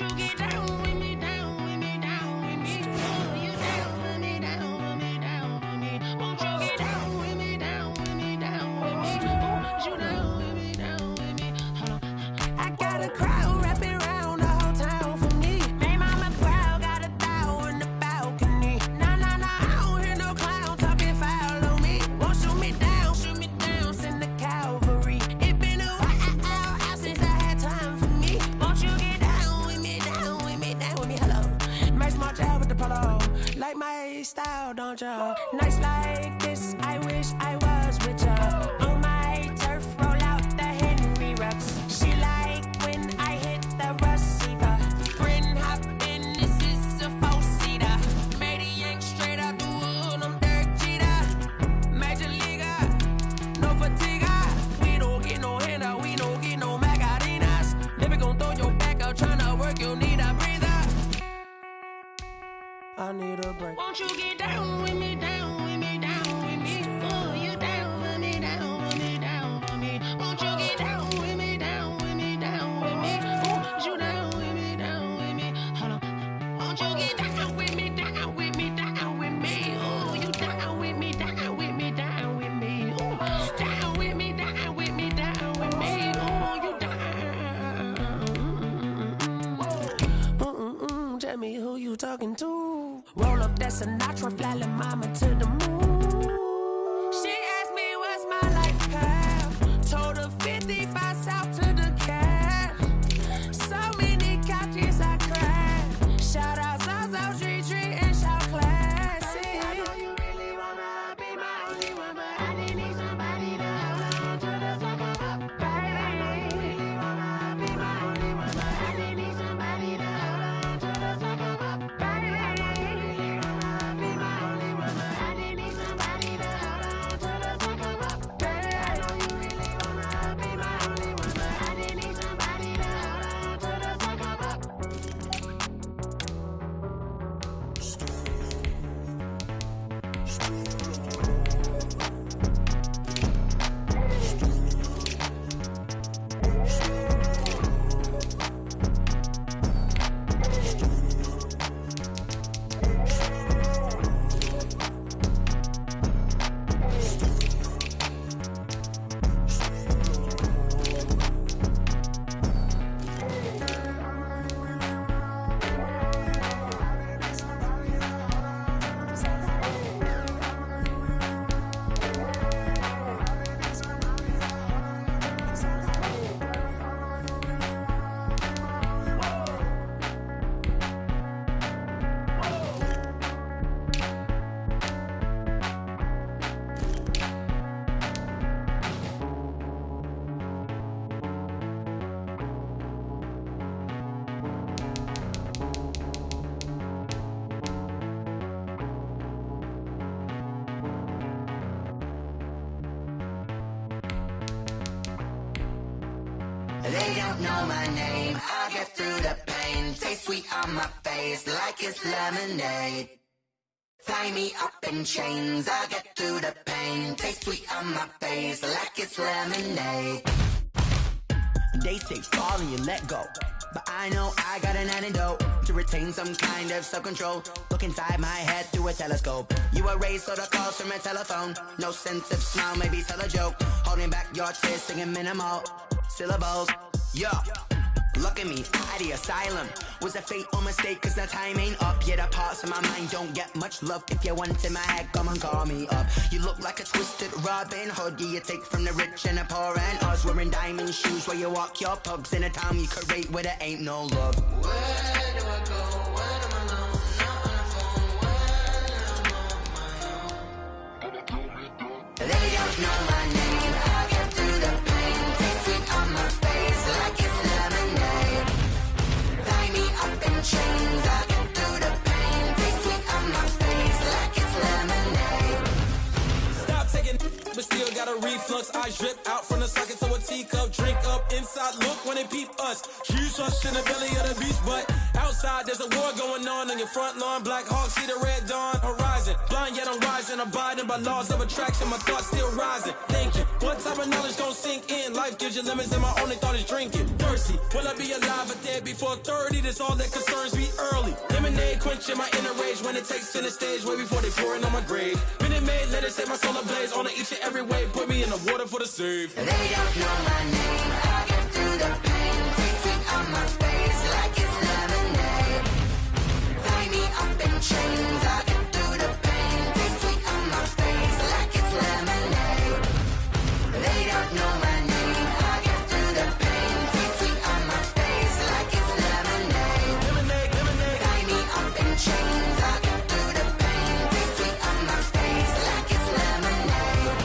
Won't you get down with me, down with me, down with me? Oh, you down with me, down with me, down with me. Won't you get down with me, down with me, down with me? Oh, you down with me, down with me? Hold on. I got a crowd wrapping around the whole town for me. Made mama proud, got a thou in the balcony. Nah, nah, nah, I don't hear no clown talking foul on me. Won't shoot me down, send the cavalry. It been a while since I had time for me. Won't you get down with me, down with me, down with me? Hello. Nice march out with the polo. Like my style, don't ya? Nice like this, I wish I was with ya. On my turf, roll out the Henry Rux. She like when I hit the receiver. Friend hop in, this is a four-seater. Made a yank straight out the wood, I'm Derek Jeter. Major leaguer, no fatigue. We don't get no handout, we don't get no Magarinas. Never gon' throw your back out, tryna work, you need a breather. I need a break. Won't you get down with me, down with me, down with me? Oh, you down with me, down with me, down with me? Won't you get down with me, down with me, down with me? Oh, you down with me, down with me? Hold on. Won't you get down with me, down with me, down with me? Oh, you down with me, down with me, down with me? Oh, down with me, down with me, down with me? Oh, you down. Tell me who you talking to. Roll up that Sinatra, fly la mama to the moon. She asked me what's my life path. Told her 55 south to the cat. So many couches I cried. Shout out South Street Tree and shout classy. I know you really wanna be my only one, but I didn't need somebody to hold on to the sucker up, baby. I know you really wanna be my only one, but I didn't need somebody to hold on to the sucker up, baby. I know you really wanna be my only one, but I didn't need somebody to hold on to the sucker up, baby. I know you really wanna be my only one, but I didn't need somebody to hold on to the sucker up. They don't know my name, I get through the pain. Taste sweet on my face like it's lemonade. Tie me up in chains, I get through the pain. Taste sweet on my face like it's lemonade. They say fall and you let go, but I know I got an antidote to retain some kind of self-control. Look inside my head through a telescope. You erase all the calls from a telephone. No sense of smile, maybe tell a joke. Holding back your tears, singing minimal syllables. Yo, look at me, at the asylum. Was a fate or mistake, cause the time ain't up. Yeah, the parts of my mind don't get much love. If you want in my head, come and call me up. You look like a twisted Robin Hood. Yeah, you take from the rich and the poor and us. Wearing diamond shoes where you walk your pugs. In a town you create where there ain't no love. Where do I go when I'm alone? Not on the phone, when I'm on my own. They don't know my name, I get through the pain. Taste sweet on my face like it's lemonade. Tie me up in chains, I get through the pain. Taste sweet on my face like it's lemonade. Stop taking, but still got a reflux. I drip out from the socket to a teacup. Drink up in inside look when they peep us. Shoes us in the belly of the beast, but outside there's a war going on your front lawn. Black Hawk see the red dawn horizon. Blind yet I'm rising, abiding by laws of attraction. My thoughts still rising, thinking what type of knowledge gon' sink in? Life gives you limits and my only thought is drinking. Thirsty, will I be alive or dead before 30? That's all that concerns me early. Lemonade quenching my inner rage when it takes to the stage way before they pouring on my grave. Minute Maid, let it set my soul ablaze on each and every way. Put me in the water for the save. They don't know my name, I get through the pain. Taste sweet on my face like it's lemonade. Tie me up in chains, I get through the pain. Taste sweet on my face like it's lemonade. They don't know my name, I get through the pain. Taste sweet on my face like it's lemonade. Lemonade, lemonade. Tie me up in chains, I get through the pain. Taste sweet on my face like it's lemonade.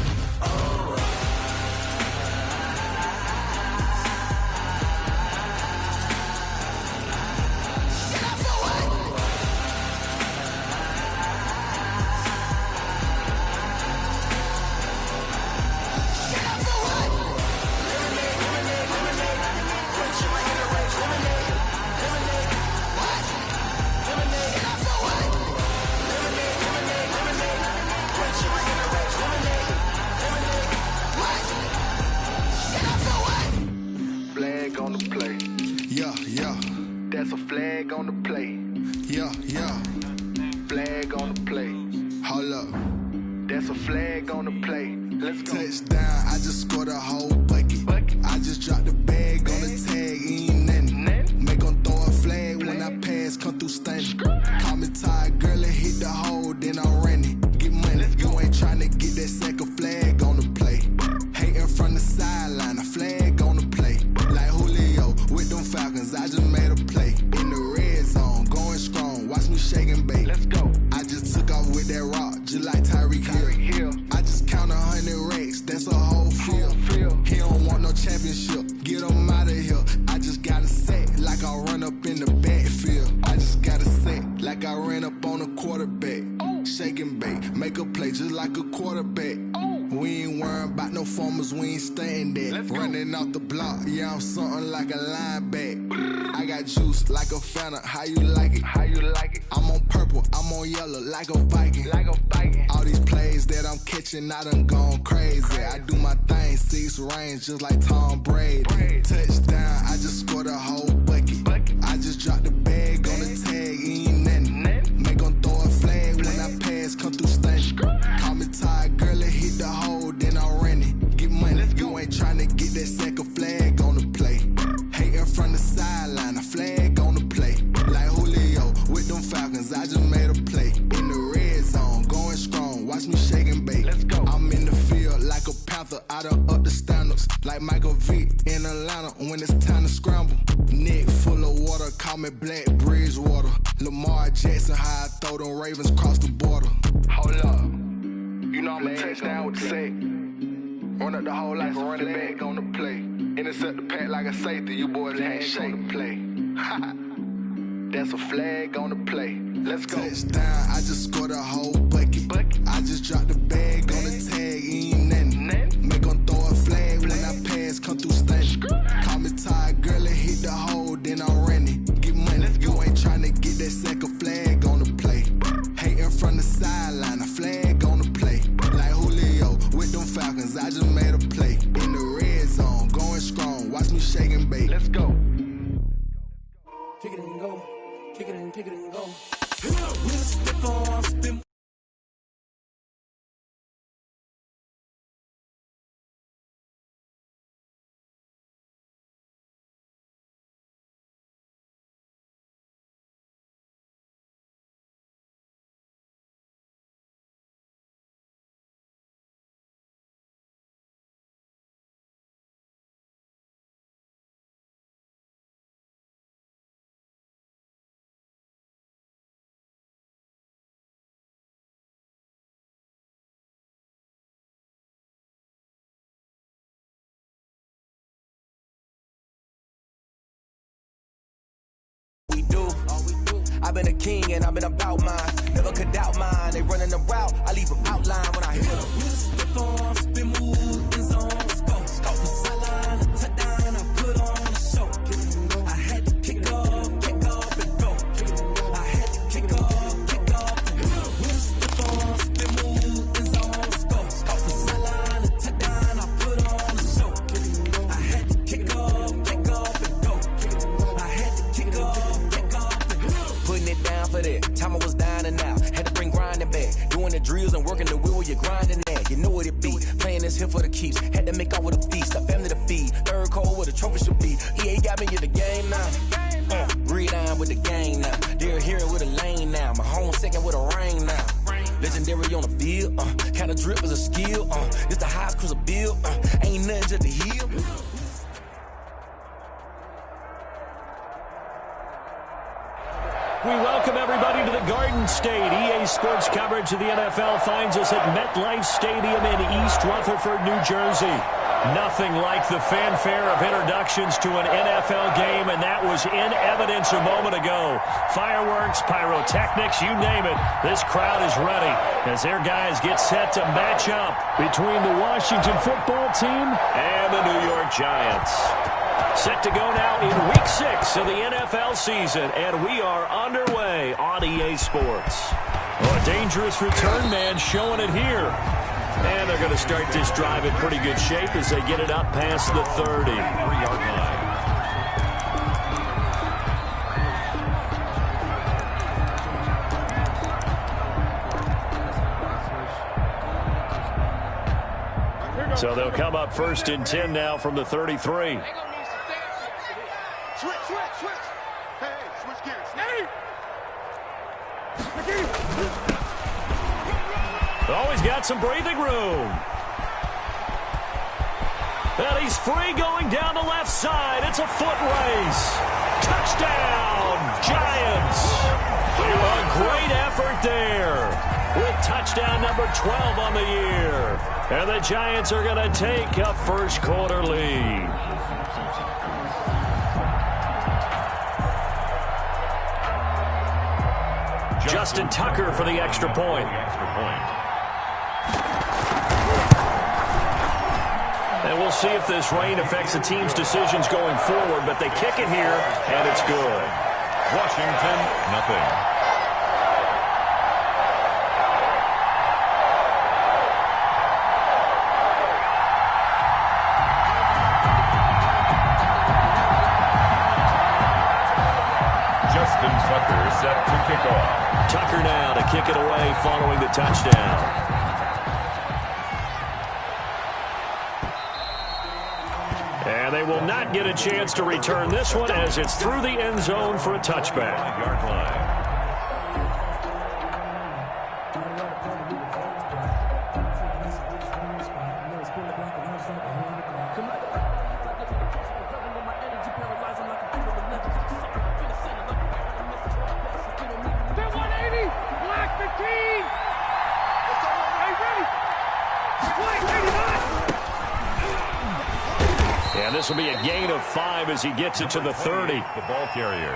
Flag on the play. Yeah, yeah, That's a flag on the play. yeah, yeah. Flag on the play. Hold up. That's a flag on the play. Let's go. Touchdown, I just scored a whole bucket. I just dropped the bag on the tag, ain't nothing. Make 'em throw a flag when I pass, come through stunning. Call me tired, girl, and hit the hole, then I'm running. Get money, you ain't tryna get that second flag on the play. Hating from the sideline, a flag on the play. Like Julio with them Falcons, I just made a play. In the red zone, going strong, watch me shake and bake. Let's go. I just took off with that rock, just like Tyreek Hill. I just count 100 racks, that's a whole field. He don't want no championship, get him out of here. I just got a set, like I run up in the backfield. I just got a set, like I ran up on a quarterback. Shake and bake, make a play just like a quarterback. We ain't worrying about no formers, we ain't staying there. Running off the block, yeah, I'm something like a lineback. I got juice like a Fanta, how you like it? How you like it? I'm on purple, I'm on yellow, like a Viking. Like a Viking. All these plays that I'm catching, I done gone crazy. I do my thing, 6 range, just like Tom Brady. Touchdown, I just scored a whole bucket. I just dropped the bag on the tag, ain't nothing. Make 'em throw a flag when I pass, come through stunning. Call me tired, girl, and hit the hole, then I'm running. Get money, you ain't tryna get that second flag on the play. Hating from the sideline, a flag on the play. Like Julio with them Falcons, I just made a play. In the red zone, going strong, watch me shake and bake. Let's go. I'm in the field like a Panther, I done up the standards. Like Michael Vick in Atlanta when it's time to scramble. Neck full of water, call me Black Bridgewater. Lamar Jackson, how I throw them Ravens cross the border. Hold up. You know I'm a touchdown with the sack. Run up the whole like a running back on the play. Intercept the pack like a safety. You boys ain't shake the play. That's a flag on the play. Let's go. Touchdown, I just scored a whole bucket. I just dropped the bag on the tag, ain't nothing. Make 'em throw a flag when I pass, come through stunning. Call me tired, girl, and hit the hole, then I'm running. Get money, you ain't tryna get that second flag on the play. Hating from the sideline, a flag on the play. Like Julio with them Falcons, I just made a play. In the red zone, going strong, watch me shake and bake. Let's go. Kick it and go, kick it and go. I've been a king and I've been about mine. Never could doubt mine. They running the route, I leave them outline when I hit them. Spin move, in zone, go. Off the sideline, touchdown, I put drills and working the wheel where you're grinding at. You know what it be. Playing this here for the keeps. Had to make out with a feast. A family to feed. Third cold where the trophy should be. EA got me in the game now. Breed on with the game now. They're here with a lane now. My home second with a rain now. Legendary on the field. Kinda drip is a skill. This the highest cruiser bill. Ain't nothing to the hill. We welcome everybody to the Garden State. EA Sports coverage of the NFL finds us at MetLife Stadium in East Rutherford, New Jersey. Nothing like the fanfare of introductions to an NFL game, and that was in evidence a moment ago. Fireworks, pyrotechnics, you name it. This crowd is ready as their guys get set to match up between the Washington football team and the New York Giants. Set to go now in Week 6 of the NFL season, and we are underway on EA Sports. Oh, a dangerous return man showing it here. And they're going to start this drive in pretty good shape as they get it up past the 30-yard line. So they'll come up 1st and 10 now from the 33. Switch. Hey, switch gears. Oh, he's got some breathing room. And he's free going down the left side. It's a foot race. Touchdown, Giants. A great effort there with touchdown number 12 on the year. And the Giants are going to take a first quarter lead. Justin Tucker for the extra point. And we'll see if this rain affects the team's decisions going forward, but they kick it here, and it's good. Washington, nothing. Justin Tucker set to kick off. Tucker now to kick it away following the touchdown. And they will not get a chance to return this one as it's through the end zone for a touchback. 5-yard line. This will be a gain of 5 as he gets it to the 30. The ball carrier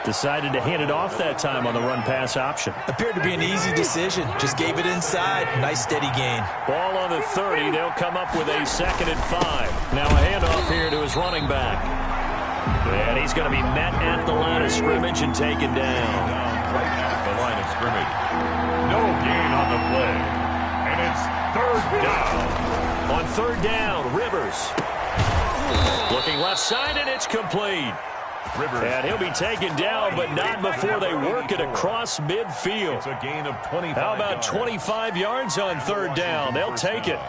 decided to hand it off that time on the run-pass option. Appeared to be an easy decision. Just gave it inside. Nice steady gain. Ball on the 30. They'll come up with a 2nd and 5. Now a handoff here to his running back. And he's going to be met at the line of scrimmage and taken down. Right at the line of scrimmage. No gain on the play. And it's 3rd down. On 3rd down, Rivers. Looking left side, and it's complete. Rivers. And he'll be taken down, but not before they work it across midfield. It's a gain of 25 How about 25 yards on 3rd down? They'll take it.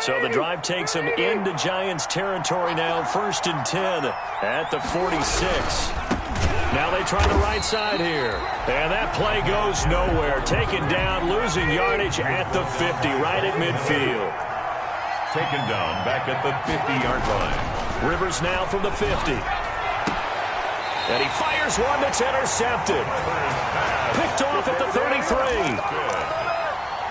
So the drive takes them into Giants territory now, 1st and 10 at the 46. Now they try the right side here. And that play goes nowhere. Taken down, losing yardage at the 50, right at midfield. Taken down back at the 50-yard line. Rivers now from the 50. And he fires one that's intercepted. Picked off at the 33.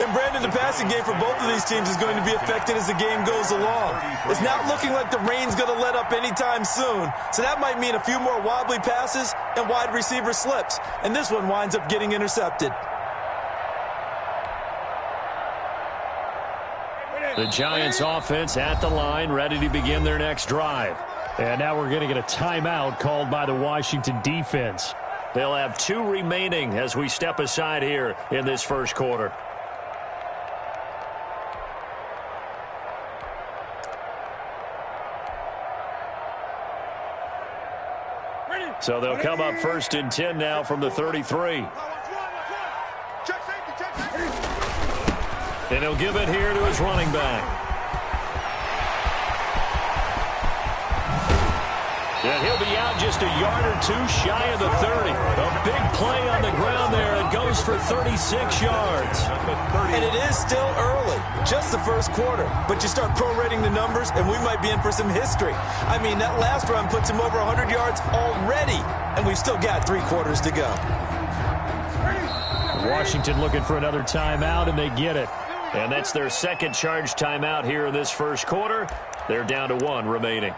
And Brandon, the passing game for both of these teams is going to be affected as the game goes along. It's not looking like the rain's going to let up anytime soon. So that might mean a few more wobbly passes and wide receiver slips. And this one winds up getting intercepted. The Giants offense at the line, ready to begin their next drive. And now we're going to get a timeout called by the Washington defense. They'll have 2 remaining as we step aside here in this first quarter. So they'll come up 1st and 10 now from the 33. And he'll give it here to his running back. And he'll be out just a yard or two shy of the 30. A big play on the ground there. It goes for 36 yards. And it is still early, just the first quarter. But you start prorating the numbers, and we might be in for some history. I mean, that last run puts him over 100 yards already, and we've still got 3 quarters to go. Washington looking for another timeout, and they get it. And that's their second charge timeout here in this first quarter. They're down to 1 remaining.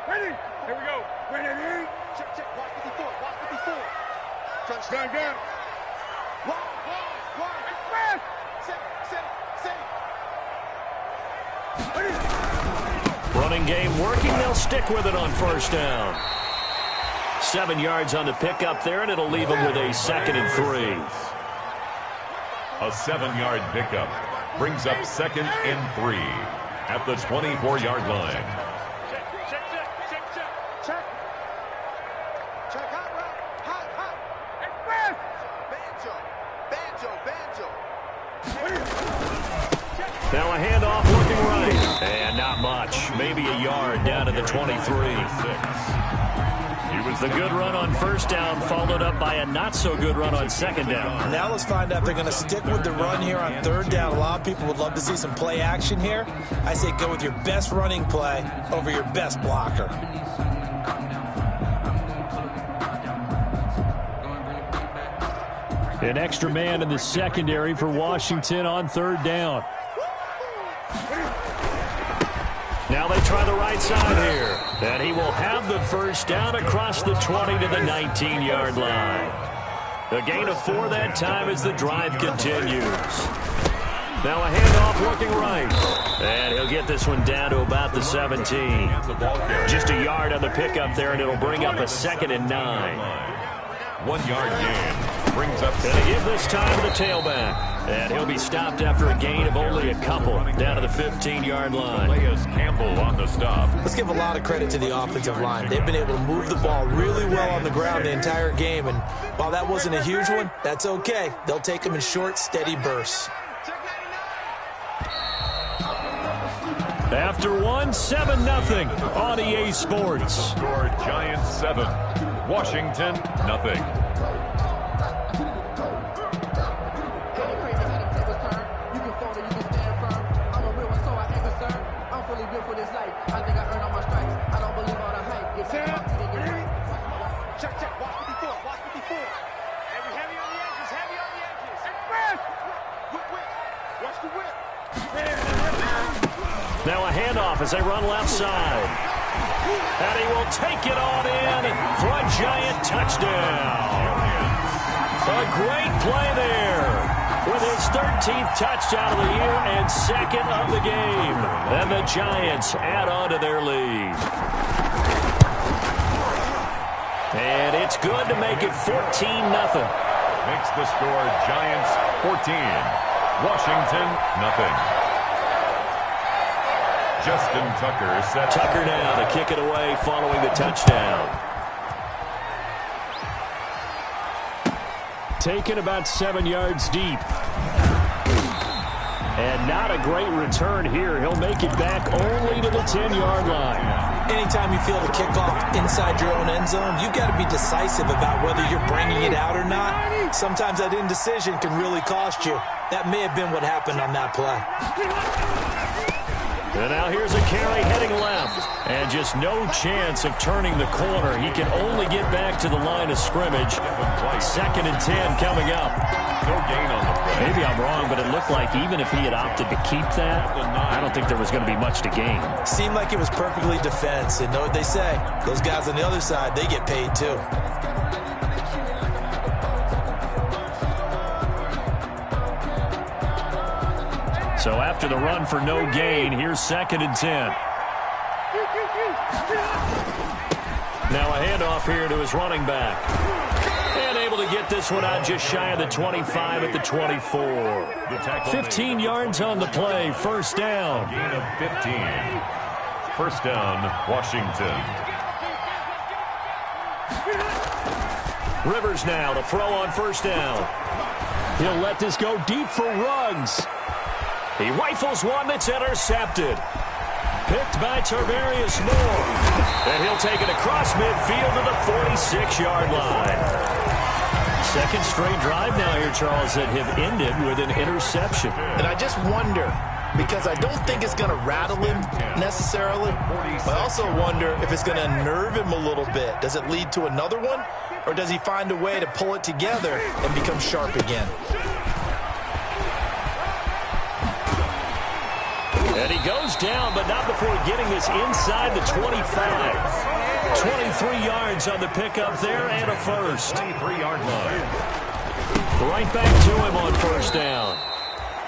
Ready? Here we go. Ready? Check, check. Watch 54. Watch 54. Touchdown down. One. Express. Set. Running game working. They'll stick with it on first down. 7 yards on the pickup there, and it'll leave them with a 2nd and 3. A 7-yard pickup brings up 2nd and 3 at the 24-yard line. Check. Hot. Express. Banjo. Now a handoff looking right. And not much. Maybe a yard down to the 23. The good run on first down followed up by a not-so-good run on second down. Now let's find out if they're going to stick with the run here on third down. A lot of people would love to see some play action here. I say go with your best running play over your best blocker. An extra man in the secondary for Washington on third down. Now they try the right side here. And he will have the first down across the 20 to the 19-yard line. A gain of 4 that time as the drive continues. Now a handoff looking right. And he'll get this one down to about the 17. Just a yard on the pickup there, and it'll bring up a 2nd and 9. 1-yard gain brings up. And they give this time to the tailback. And he'll be stopped after a gain of only a couple down to the 15-yard line. Campbell on the stop. Let's give a lot of credit to the offensive line. They've been able to move the ball really well on the ground the entire game. And while that wasn't a huge one, that's okay. They'll take them in short, steady bursts. After 7-0 on EA Sports. Score Giants 7, Washington nothing. Check. Watch 54. Heavy on the edges. Express. Whip. Watch the whip. Now a handoff as they run left side. And he will take it on in for a Giant touchdown. A great play there with his 13th touchdown of the year and 2nd of the game. And the Giants add on to their lead. And it's good to make it 14-0. Makes the score Giants 14, Washington nothing. Justin Tucker set. Tucker now to kick it away following the touchdown. Taken about 7 yards deep. And not a great return here. He'll make it back only to the 10-yard line. Anytime you feel the kickoff inside your own end zone, you've got to be decisive about whether you're bringing it out or not. Sometimes that indecision can really cost you. That may have been what happened on that play. And now here's a carry heading left. And just no chance of turning the corner. He can only get back to the line of scrimmage. 2nd and 10 coming up. No gain on the play. Maybe I'm wrong, but it looked like even if he had opted to keep that, I don't think there was going to be much to gain. Seemed like it was perfectly defense. And know what they say? Those guys on the other side, they get paid too. So after the run for no gain, here's 2nd and 10. Now a handoff here to his running back. And able to get this one out just shy of the 25 at the 24. 15 yards on the play. First down. Gain of 15. First down, Washington. Rivers now to throw on first down. He'll let this go deep for Ruggs. He rifles one that's intercepted. Picked by Tarvarius Moore. And he'll take it across midfield to the 46-yard line. Second straight drive now here, Charles, that have ended with an interception. And I just wonder, because I don't think it's going to rattle him necessarily, but I also wonder if it's going to unnerve him a little bit. Does it lead to another one, or does he find a way to pull it together and become sharp again? And he goes down, but not before getting this inside the 25. 23 yards on the pickup there and a first. 23-yard line. Right back to him on first down.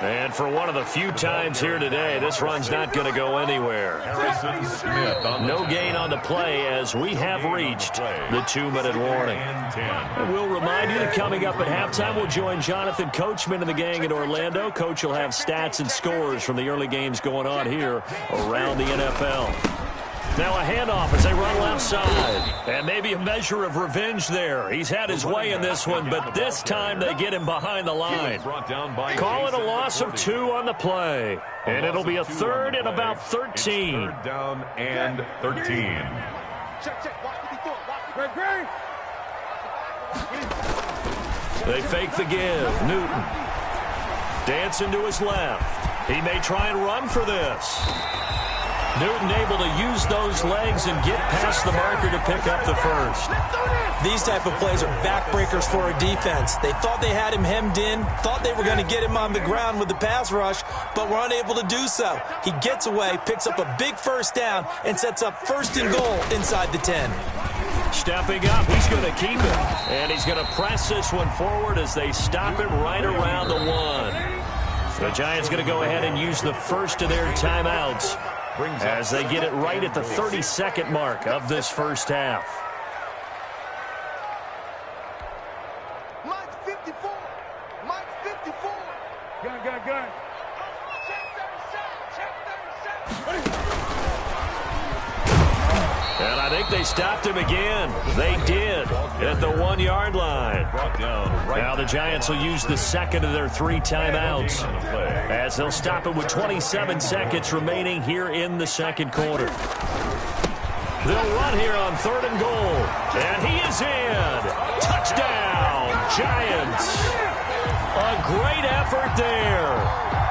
And for one of the few times here today, this run's not going to go anywhere. Harrison Smith on no gain on the play as we have reached the 2-minute warning. And we'll remind you that coming up at halftime, we'll join Jonathan Coachman and the gang in Orlando. Coach will have stats and scores from the early games going on here around the NFL. Now a handoff as they run left side. And maybe a measure of revenge there. He's had his way in this one, but this time they get him behind the line. Call it a loss of 2 on the play. And it'll be a third and about 13. Third down and 13. They fake the give. Newton. Dancing to his left. He may try and run for this. Newton able to use those legs and get past the marker to pick up the first. These type of plays are backbreakers for a defense. They thought they had him hemmed in, thought they were going to get him on the ground with the pass rush, but were unable to do so. He gets away, picks up a big first down, and sets up first and goal inside the 10. Stepping up, he's going to keep it. And he's going to press this one forward as they stop him right around the 1. The Giants going to go ahead and use the first of their timeouts as they get it right at the 32nd mark of this first half. Mike 54. Mike 54. Gun. And I think they stopped him again. They did at the 1-yard line. Now the Giants will use the second of their 3 timeouts as they'll stop it with 27 seconds remaining here in the second quarter. They'll run here on 3rd and goal. And he is in. Touchdown, Giants. A great effort there.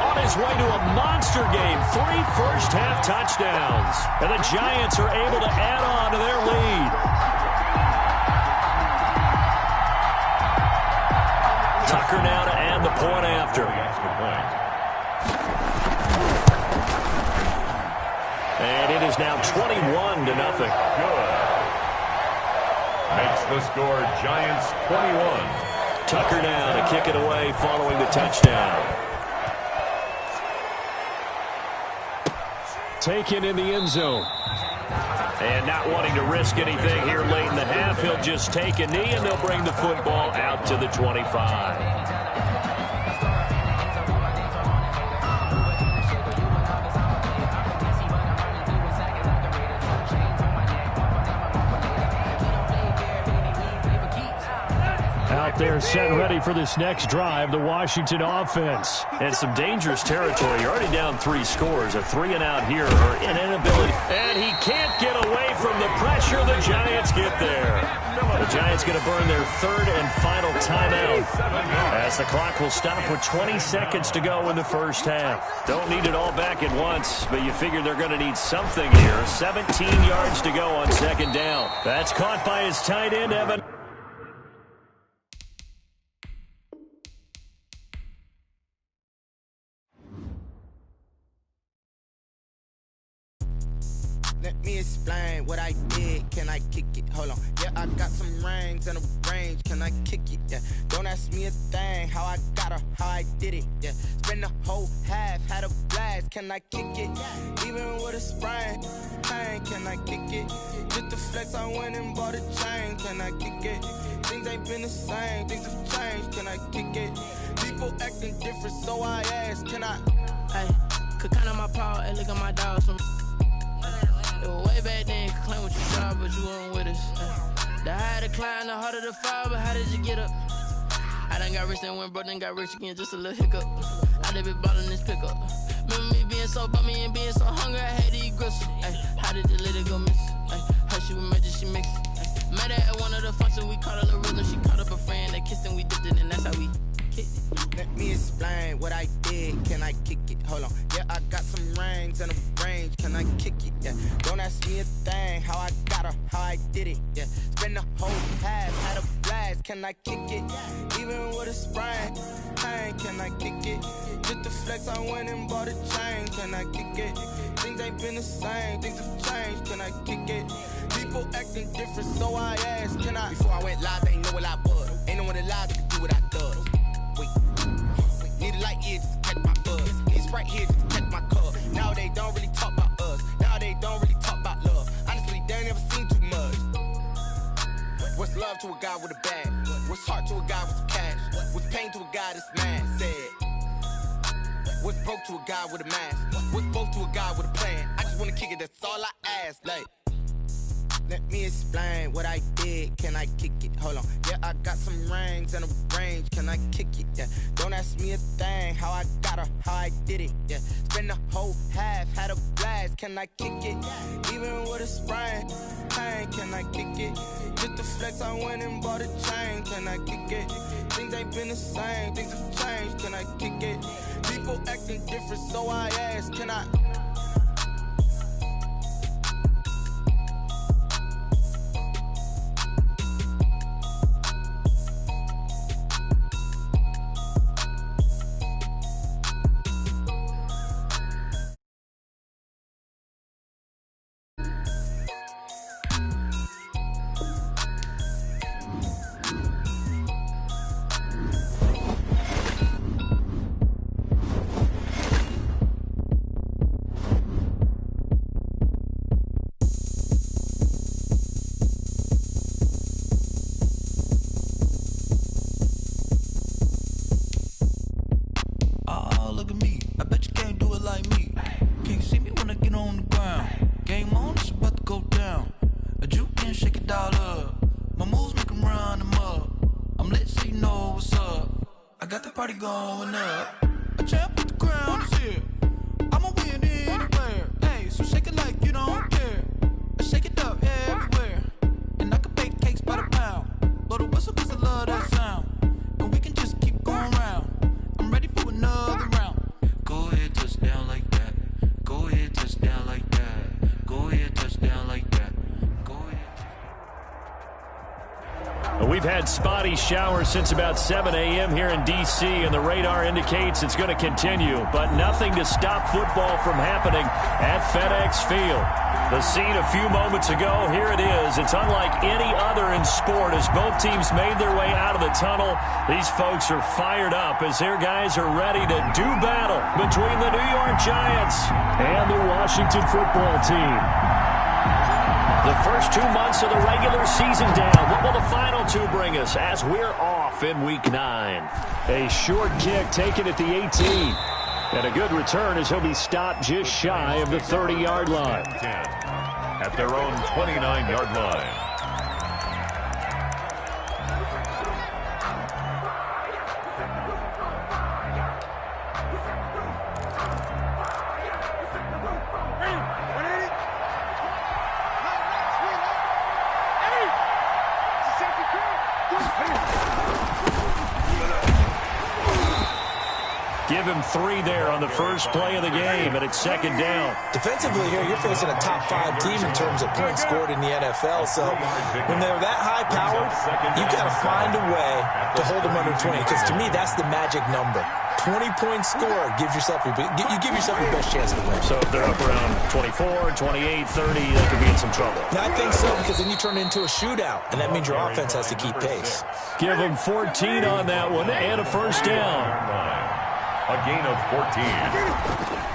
On his way to a monster game, 3 first-half touchdowns. And the Giants are able to add on to their lead. Tucker now to add the point after. And it is now 21-0. Good. Makes the score Giants 21. Tucker now to kick it away following the touchdown. Taken in the end zone. And not wanting to risk anything here late in the half, he'll just take a knee and they'll bring the football out to the 25. Out there set and ready for this next drive, the Washington offense. And some dangerous territory. You're already down 3 scores. A 3-and-out here or an inability. And he can't get away from the pressure. The Giants get there. The Giants going to burn their 3rd and final timeout as the clock will stop with 20 seconds to go in the first half. Don't need it all back at once, but you figure they're going to need something here. 17 yards to go on 2nd down. That's caught by his tight end, Evan. Let me explain what I did. Can I kick it? Hold on. Yeah, I got some rings and a range. Can I kick it? Yeah. Don't ask me a thing. How I got her, how I did it. Yeah. Spend the whole half, had a blast. Can I kick it? Even with a sprain, pain. Can I kick it? Just the flex, I went and bought a chain. Can I kick it? Things ain't been the same. Things have changed. Can I kick it? People acting different, so I ask. Can I? Hey, could count on my power and look at my dogs from. Way back then, you could claim what you got, but you weren't with us. The higher the climb, the harder the fall, but how did you get up? I done got rich and went broke, then got rich again, just a little hiccup. I done been ballin' this pickup. Remember me being so bummy and being so hungry, I had to eat gristle. Ay, how did the lady go miss? Ay, how she was magic, she mixed. Met her at one of the functions, we caught a little rhythm. She caught up a friend, they kissed and we dipped it, and that's how we kicked it. Let me explain what I did. Can I kick it? Hold on. Yeah, I got some rings and a range. Can I kick it? Yeah. Don't ask me a thing. How I got her, how I did it. Yeah. Spend the whole half, had a blast. Can I kick it? Even with a sprain. Hey, can I kick it? Just the flex, I went and bought a chain. Can I kick it? Things ain't been the same. Things have changed. Can I kick it? People acting different, so I asked, can I? Before I went live, they ain't know what I was. Ain't no one alive that could do what I does. Wait. Need a light here just to catch my buzz. Need a Sprite here just to catch my cup. Now they don't really talk about us. Now they don't really talk about love. Honestly, they ain't never seen too much. What's love to a guy with a bag? What's heart to a guy with some cash? What's pain to a guy that's mad? Said. What's broke to a guy with a mask? What's both to a guy with a plan? I just wanna kick it, that's all I ask. Like, let me explain what I did. Can I kick it? Hold on. Yeah, I got some rings and a range. Can I kick it? Yeah. Don't ask me a thing. How I got her, how I did it. Yeah. Spend the whole half, had a blast. Can I kick it? Even with a sprain. Pain, can I kick it? Just the flex, I went and bought a chain. Can I kick it? Things ain't been the same. Things have changed. Can I kick it? People acting different, so I ask, can I? Going up, a champ with the crown is here. I'ma win anywhere. Hey, so shake it like you don't care. Shake it up everywhere. And I can bake cakes by the pound. Blow the whistle cause I love that sound. And we can just keep going round. I'm ready for another round. Go ahead, touch down like that. Go ahead, touch down like that. Go ahead, touch down like that. Go ahead. We've had spotty showers since about 7 a.m. here in D.C., and the radar indicates it's going to continue, but nothing to stop football from happening at FedEx Field. The scene a few moments ago, here it is. It's unlike any other in sport as both teams made their way out of the tunnel. These folks are fired up as their guys are ready to do battle between the New York Giants and the Washington football team. The first 2 months of the regular season down. What will the final two bring us as we're off in Week 9? A short kick taken at the 18. And a good return as he'll be stopped just shy of the 30-yard line. 10 at their own 29-yard line. Give him 3 there on the first play of the game, and it's second down. Defensively here, you're facing a top 5 team in terms of points scored in the NFL. So when they're that high powered, you got to find a way to hold them under 20. Because to me, that's the magic number. 20 points scored give yourself your best chance to win. So if they're up around 24, 28, 30, they could be in some trouble. I think so, because then you turn it into a shootout, and that means your offense has to keep pace. Give them 14 on that one and a first down. A gain of 14.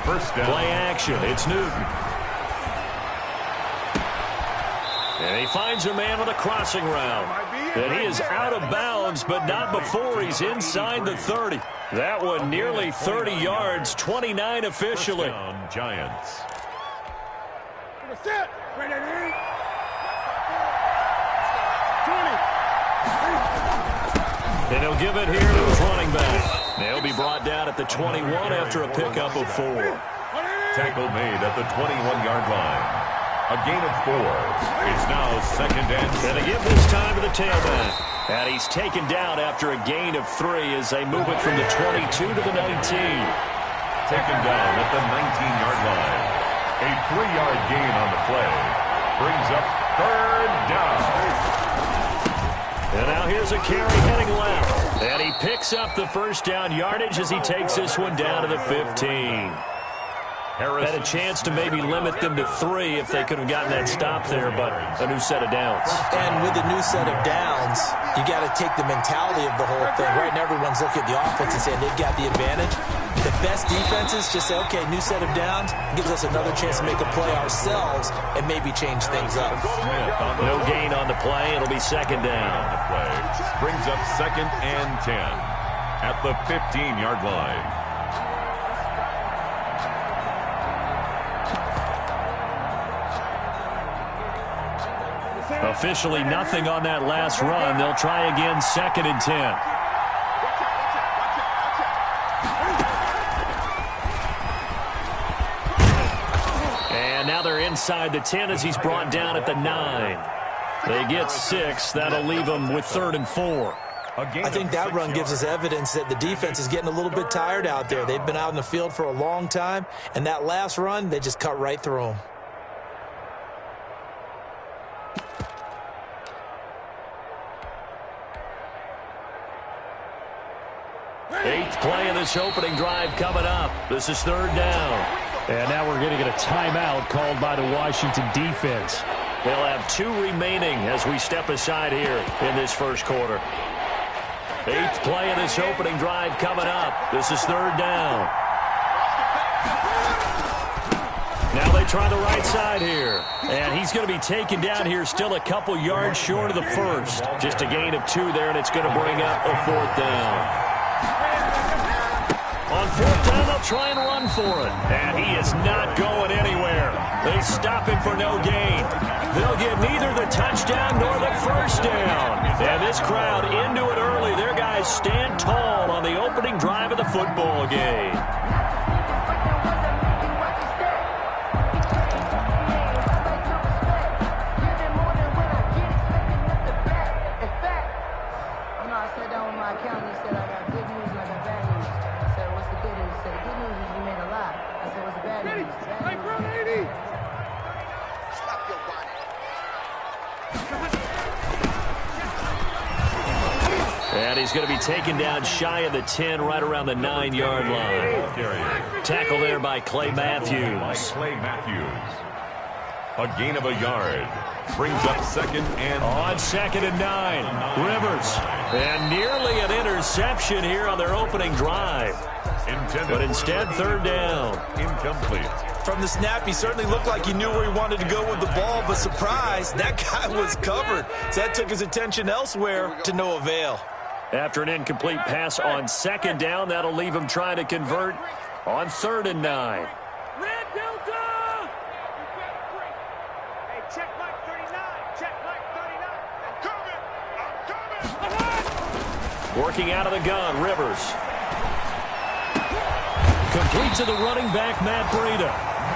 First down. Play action. It's Newton. And he finds a man with a crossing route. And he is out of bounds, but not before he's inside the 30. That one nearly 30 yards, 29 officially. First down, Giants. And he'll give it here to his running back. They'll be brought down at the 21 after a pickup of 4. Tackle made at the 21-yard line. A gain of 4. It's now 2nd and 6. And they give this time to the tailback. And he's taken down after a gain of 3 as they move it from the 22 to the 19. Taken down at the 19-yard line. A 3-yard gain on the play. Brings up 3rd down. And now here's a carry heading left. And he picks up the first down yardage as he takes this one down to the 15. Had a chance to maybe limit them to 3 if they could have gotten that stop there, but a new set of downs. And with a new set of downs, you got to take the mentality of the whole thing. Right now, everyone's looking at the offense and saying they've got the advantage. The best defenses just say, okay, new set of downs, gives us another chance to make a play ourselves and maybe change things up. No gain on the play. It'll be 2nd down. Brings up 2nd and 10 at the 15-yard line. Officially nothing on that last run. They'll try again 2nd and 10. And now they're inside the 10 as he's brought down at the 9. They get 6. That'll leave them with 3rd and 4. I think that run gives us evidence that the defense is getting a little bit tired out there. They've been out in the field for a long time, and that last run, they just cut right through them. Eighth play of this opening drive coming up. This is 3rd down. And now we're going to get a timeout called by the Washington defense. They'll have 2 remaining as we step aside here in this first quarter. 8th play of this opening drive coming up. This is 3rd down. Now they try the right side here. And he's going to be taken down here still a couple yards short of the first. Just a gain of 2 there, and it's going to bring up a 4th down. On 4th down, they'll try and run for it. And he is not going anywhere. They stop him for no gain. They'll get neither the touchdown nor the first down. And this crowd into it early. Their guys stand tall on the opening drive of the football game. And he's going to be taken down shy of the 10, right around the 9-yard line. Tackle there by Clay Matthews. A gain of a yard. Brings up 2nd and... On 2nd and 9. Rivers. And nearly an interception here on their opening drive. But instead, 3rd down. Incomplete. From the snap, he certainly looked like he knew where he wanted to go with the ball, but surprise, that guy was covered. So that took his attention elsewhere to no avail. After an incomplete pass on 2nd down, that'll leave him trying to convert on 3rd and 9. Red Delta! Hey, check Mike 39. Check Mike 39. I'm coming. Working out of the gun, Rivers. Complete to the running back, Matt Breida.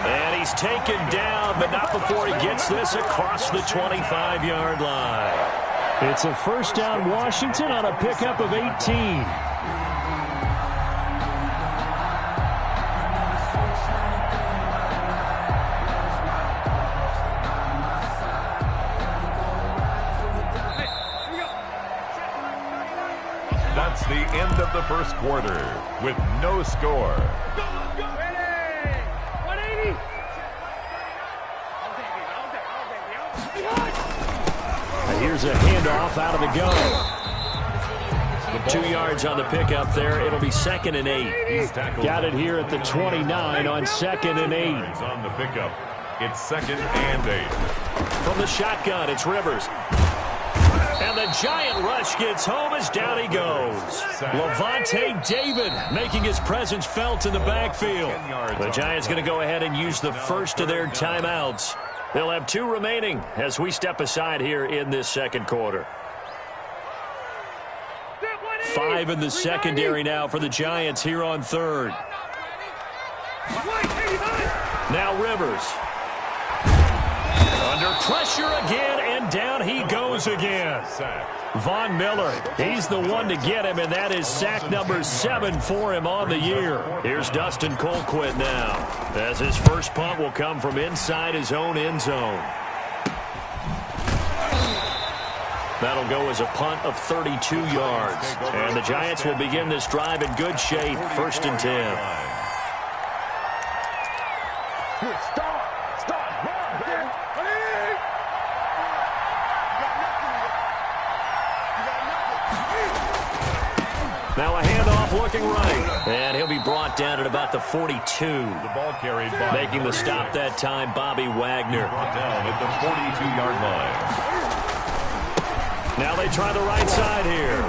And he's taken down, but not before he gets this across the 25-yard line. It's a 1st down Washington on a pickup of 18. That's the end of the first quarter with no score. Here's a handoff out of the gun. 2 yards on the pickup there. It'll be 2nd and 8. Got it here at the 29 on 2nd and 8. On the pickup, it's 2nd and 8. From the shotgun, it's Rivers. And the giant rush gets home as down he goes. Levante David making his presence felt in the backfield. The Giants going to go ahead and use the first of their timeouts. They'll have 2 remaining as we step aside here in this second quarter. 5 in the secondary now for the Giants here on third. Now Rivers. Under pressure again, and down he goes again. Von Miller, he's the one to get him, and that is sack number 7 for him on the year. Here's Dustin Colquitt now, as his first punt will come from inside his own end zone. That'll go as a punt of 32 yards. And the Giants will begin this drive in good shape, 1st and 10. Now a handoff looking right. And he'll be brought down at about the 42. The ball carried by making the stop that time, Bobby Wagner. Brought down at the 42-yard line. Now they try the right side here.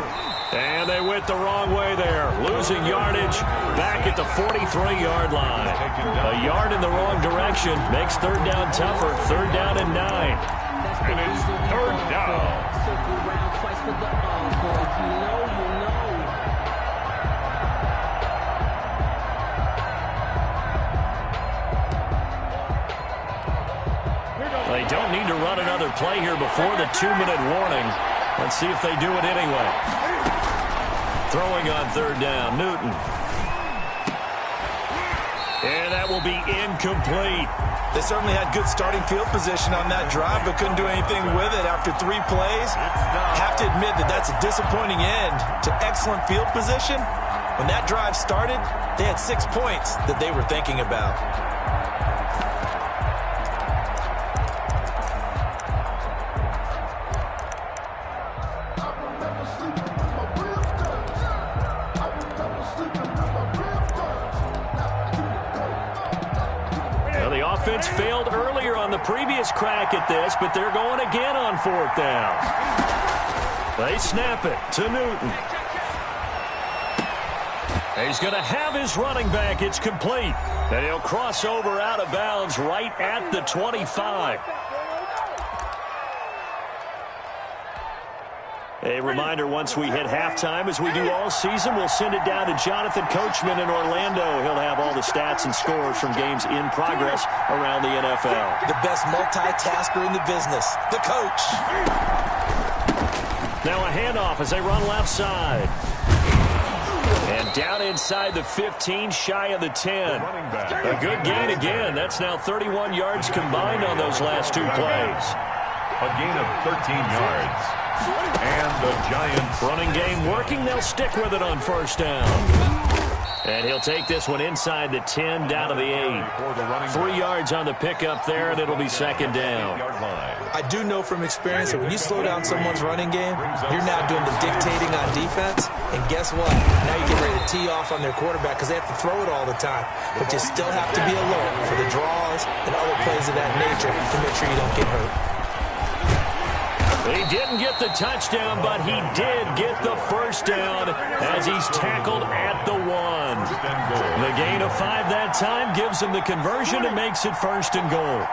And they went the wrong way there. Losing yardage back at the 43-yard line. A yard in the wrong direction makes third down tougher. 3rd down and 9. And it's 3rd down. They don't need to run another play here before the 2-minute warning. Let's see if they do it anyway. Throwing on 3rd down, Newton. And that will be incomplete. They certainly had good starting field position on that drive, but couldn't do anything with it after 3 plays. Have to admit that that's a disappointing end to excellent field position. When that drive started, they had 6 points that they were thinking about. Offense failed earlier on the previous crack at this, but they're going again on 4th down. They snap it to Newton. He's going to have his running back. It's complete. And he'll cross over out of bounds right at the 25. A reminder, once we hit halftime, as we do all season, we'll send it down to Jonathan Coachman in Orlando. He'll have all the stats and scores from games in progress around the NFL. The best multitasker in the business, the coach. Now a handoff as they run left side. And down inside the 15, shy of the 10. A good gain again. That's now 31 yards combined on those last 2 plays. A gain of 13 yards. And the Giants running game working. They'll stick with it on 1st down. And he'll take this one inside the 10 down to the 8. 3 yards on the pickup there, and it'll be 2nd down. I do know from experience that when you slow down someone's running game, you're now doing the dictating on defense. And guess what? Now you get ready to tee off on their quarterback because they have to throw it all the time. But you still have to be alert for the draws and other plays of that nature to make sure you don't get hurt. He didn't get the touchdown, but he did get the 1st down as he's tackled at the 1. The gain of 5 that time gives him the conversion and makes it 1st and goal.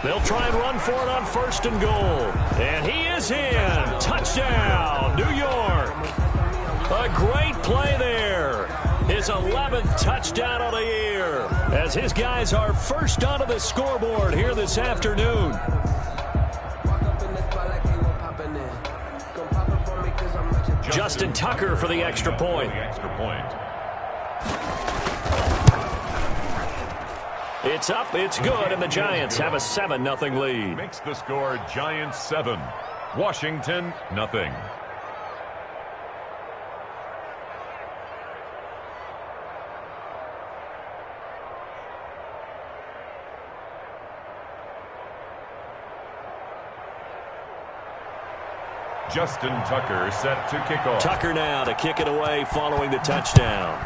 They'll try and run for it on 1st and goal. And he is in. Touchdown, New York. A great play there. His 11th touchdown of the year as his guys are first onto the scoreboard here this afternoon. Justin Tucker for the extra point. It's up, it's good, and the Giants have a 7-0 lead. Makes the score Giants 7, Washington 0. Justin Tucker set to kick off. Tucker now to kick it away following the touchdown.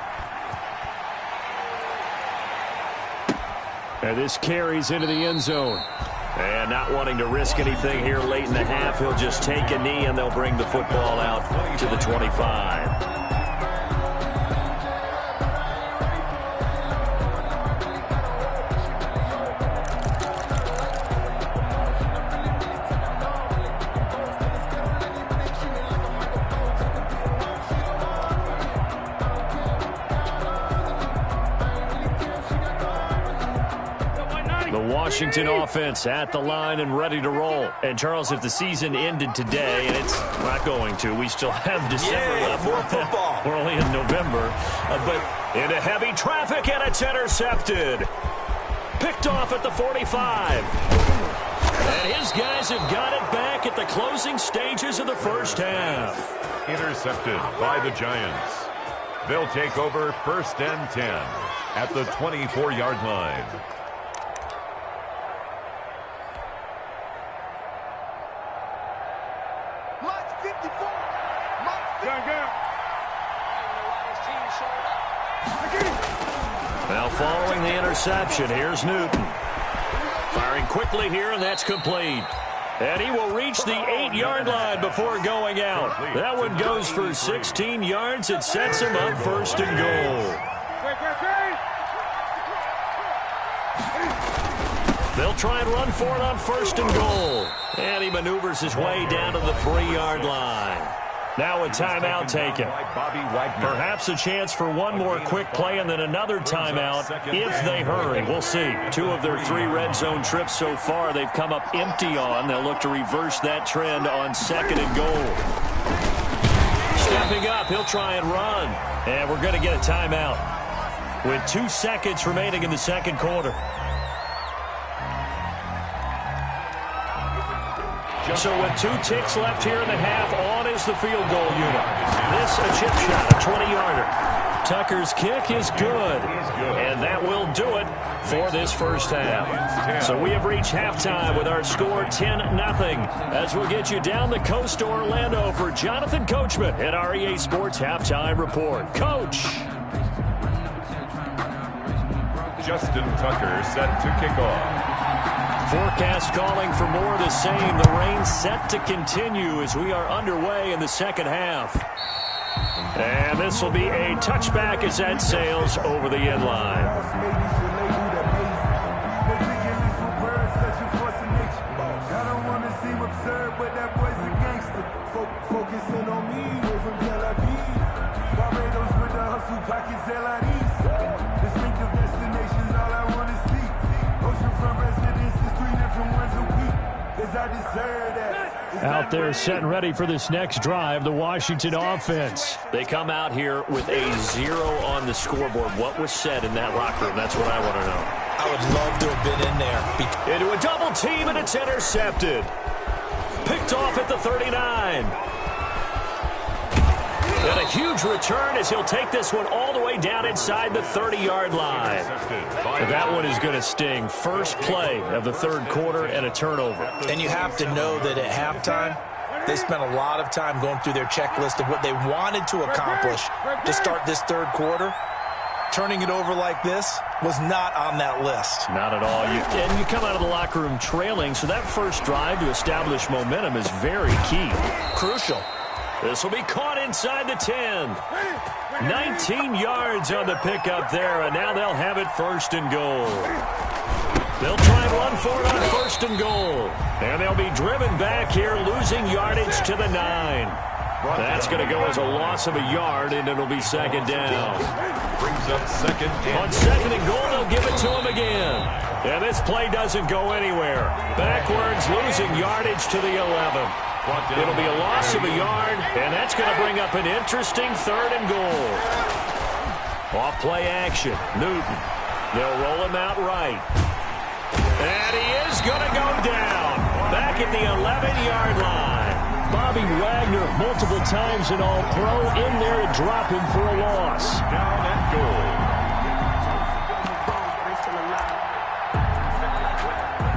And this carries into the end zone. And not wanting to risk anything here late in the half, he'll just take a knee and they'll bring the football out to the 25. Washington offense at the line and ready to roll. And, Charles, if the season ended today, and it's not going to, we still have December left. More football. We're only in November. But into heavy traffic, and it's intercepted. Picked off at the 45. And his guys have got it back at the closing stages of the first half. Intercepted by the Giants. They'll take over 1st and 10 at the 24-yard line. Now following the interception, here's Newton. Firing quickly here, and that's complete. And he will reach the 8-yard line before going out. That one goes for 16 yards. It sets him up 1st and goal. They'll try and run for it on 1st and goal. And he maneuvers his way down to the 3-yard line. Now a timeout taken. Perhaps a chance for one more quick play and then another timeout if they hurry. We'll see. 2 of their 3 red zone trips so far they've come up empty on. They'll look to reverse that trend on 2nd and goal. Stepping up, he'll try and run. And we're going to get a timeout with 2 seconds remaining in the second quarter. So with 2 ticks left here in the half, on is the field goal unit. This a chip shot, a 20-yarder. Tucker's kick is good. And that will do it for this first half. So we have reached halftime with our score 10-0. As we'll get you down the coast to Orlando for Jonathan Coachman at our EA Sports Halftime Report. Coach! Justin Tucker set to kick off. Forecast calling for more of the same. The rain set to continue as we are underway in the second half. And this will be a touchback as that sails over the end line. I don't want to seem absurd, but that boy's a gangster. Focusing on me, way from Tel Aviv. Barbados with the hustle pockets, LIDs. Distinctive destinations, all I want to see. Oceanfront residences, 3 different ones a week. Cause I deserve that. Out there setting ready for this next drive, the Washington offense. They come out here with a 0 on the scoreboard. What was said in that locker room? That's what I want to know. I would love to have been in there. Into a double team, and it's intercepted. Picked off at the 39. And a huge return as he'll take this one all the way down inside the 30-yard line. And that one is going to sting. First play of the third quarter and a turnover. And you have to know that at halftime, they spent a lot of time going through their checklist of what they wanted to accomplish to start this third quarter. Turning it over like this was not on that list. Not at all. And you come out of the locker room trailing, so that first drive to establish momentum is very key. Crucial. This will be caught inside the 10. 19 yards on the pickup there, and now they'll have it 1st and goal. They'll try and run for it on 1st and goal. And they'll be driven back here, losing yardage to the 9. That's going to go as a loss of a yard, and it'll be 2nd down. Brings up 2nd and on 2nd and goal, they'll give it to him again. And this play doesn't go anywhere. Backwards, losing yardage to the 11. It'll be a loss of a yard, and that's going to bring up an interesting 3rd and goal. Off play action, Newton. They'll roll him out right. And he is going to go down. Back at the 11-yard line. Bobby Wagner, multiple times an All-Pro, in there to drop him for a loss. Down and goal.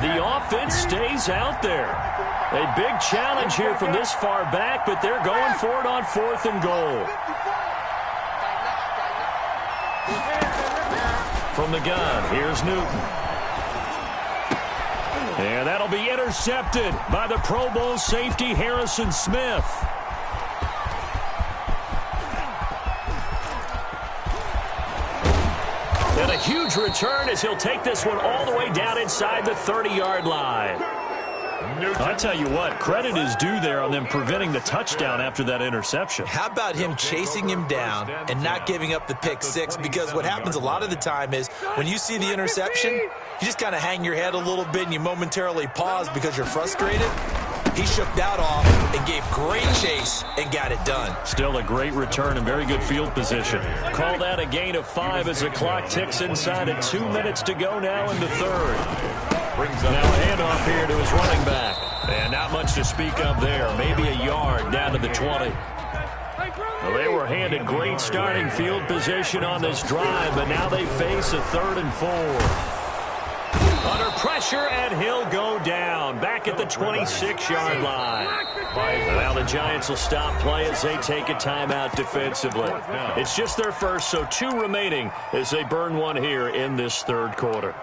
The offense stays out there. A big challenge here from this far back, but they're going for it on 4th and goal. From the gun, here's Newton. And that'll be intercepted by the Pro Bowl safety Harrison Smith. And a huge return as he'll take this one all the way down inside the 30-yard line. I tell you what, credit is due there on them preventing the touchdown after that interception. How about him chasing him down and not giving up the pick six? Because what happens a lot of the time is when you see the interception, you just kind of hang your head a little bit and you momentarily pause because you're frustrated. He shook that off and gave great chase and got it done. Still a great return and very good field position. Call that a gain of 5 as the clock ticks inside at 2 minutes to go now in the third. Now a handoff here to his running back. And not much to speak of there. Maybe a yard down to the 20. Well, they were handed great starting field position on this drive, but now they face a 3rd and 4. Under pressure, and he'll go down. Back at the 26-yard line. Now the Giants will stop play as they take a timeout defensively. It's just their first, so 2 remaining as they burn one here in this third quarter.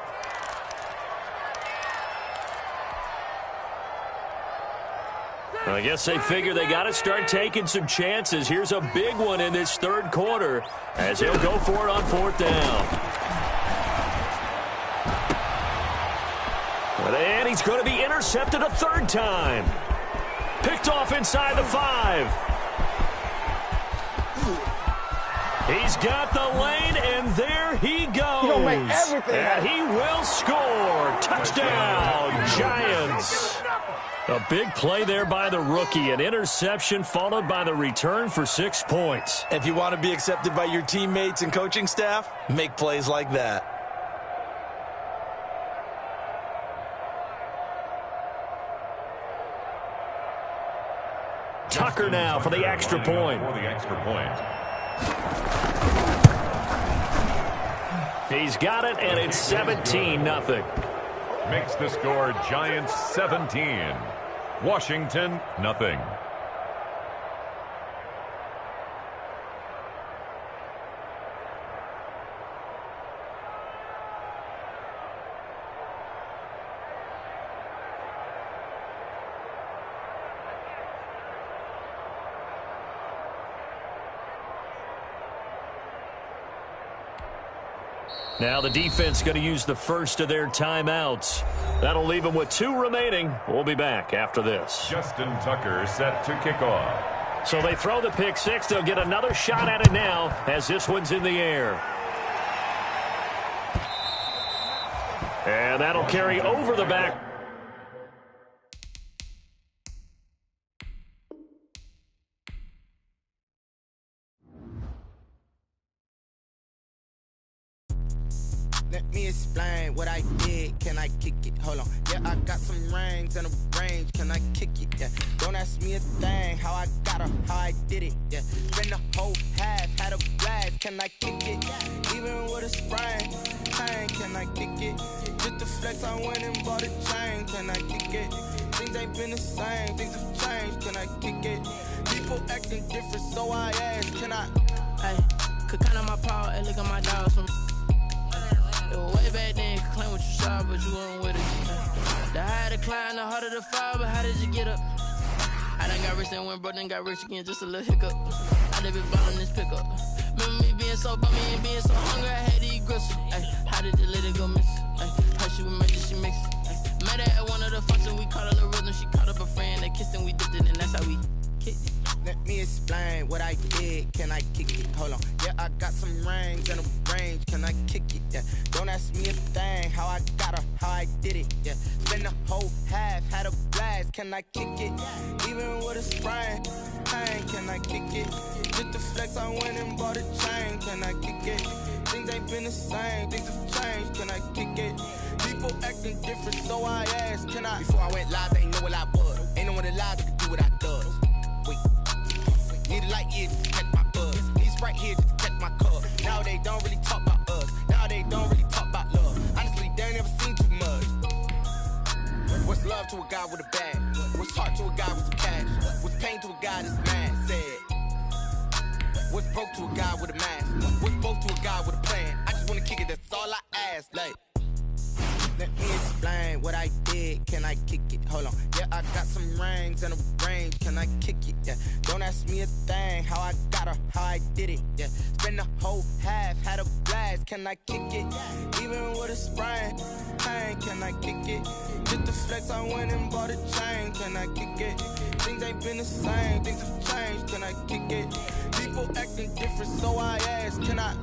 I guess they figure they got to start taking some chances. Here's a big one in this third quarter as he'll go for it on 4th down. And he's going to be intercepted a 3rd time. Picked off inside the 5. He's got the lane, and there he goes. And he will score. Touchdown, Giants. A big play there by the rookie. An interception followed by the return for 6 points. If you want to be accepted by your teammates and coaching staff, make plays like that. Tucker now for the extra point. He's got it, and it's 17-0. Makes the score Giants 17. Washington, nothing. Now the defense going to use the first of their timeouts. That'll leave them with 2 remaining. We'll be back after this. Justin Tucker set to kick off. So they throw the pick 6. They'll get another shot at it now as this one's in the air. And that'll carry over the back. Let me explain what I did. Can I kick it? Hold on. Yeah, I got some rings and a range. Can I kick it? Yeah. Don't ask me a thing. How I got her, how I did it. Yeah. Spend the whole half, had a blast. Can I kick it? Even with a sprain. Can I kick it? Just to flex, I went and bought a chain. Can I kick it? Things ain't been the same. Things have changed. Can I kick it? People acting different, so I asked. Can I? Hey, could count on my power and look at my dogs from. Way back then, you could claim what you saw, but you weren't with it. The higher the climb, the harder the fall, but how did you get up? I done got rich and went broke, then got rich again, just a little hiccup. I done been ballin' this pickup. Remember me being so bummy and being so hungry, I had to eat gristle. Ay, how did the lady go miss? Ay, how she was making, she mixed it. Met her at one of the functions, we caught a little rhythm, she caught up a friend, they kissed and we dipped it, and that's how we kicked it. Let me explain what I did. Can I kick it? Hold on. Yeah, I got some rings and a range. Can I kick it? Yeah. Don't ask me a thing. How I got her, how I did it. Yeah. Spend the whole half, had a blast. Can I kick it? Even with a sprain. Can I kick it? Just to flex, I went and bought a chain. Can I kick it? Things ain't been the same. Things have changed. Can I kick it? People acting different, so I asked. Can I? Before I went live, they ain't know what I was. Ain't no one alive that could do what I does. Wait. Need a light here just to catch my buzz. Need Sprite here just to catch my cup. Now they don't really talk about us. Now they don't really talk about love. Honestly, they ain't never seen too much. What's love to a guy with a bag? What's heart to a guy with some cash? What's pain to a guy that's mad? Said. What's broke to a guy with a mask? What's both to a guy with a plan? I just wanna kick it, that's all I ask. Like, let me explain what I did. Can I kick it? Hold on. Yeah, I got some rings and a range. Can I kick it? Yeah. Don't ask me a thing. How I got her, how I did it. Yeah. Spend the whole half, had a blast. Can I kick it? Even with a sprain, pain. Can I kick it? Just the flex, I went and bought a chain. Can I kick it? Things ain't been the same. Things have changed. Can I kick it? People acting different, so I ask. Can I?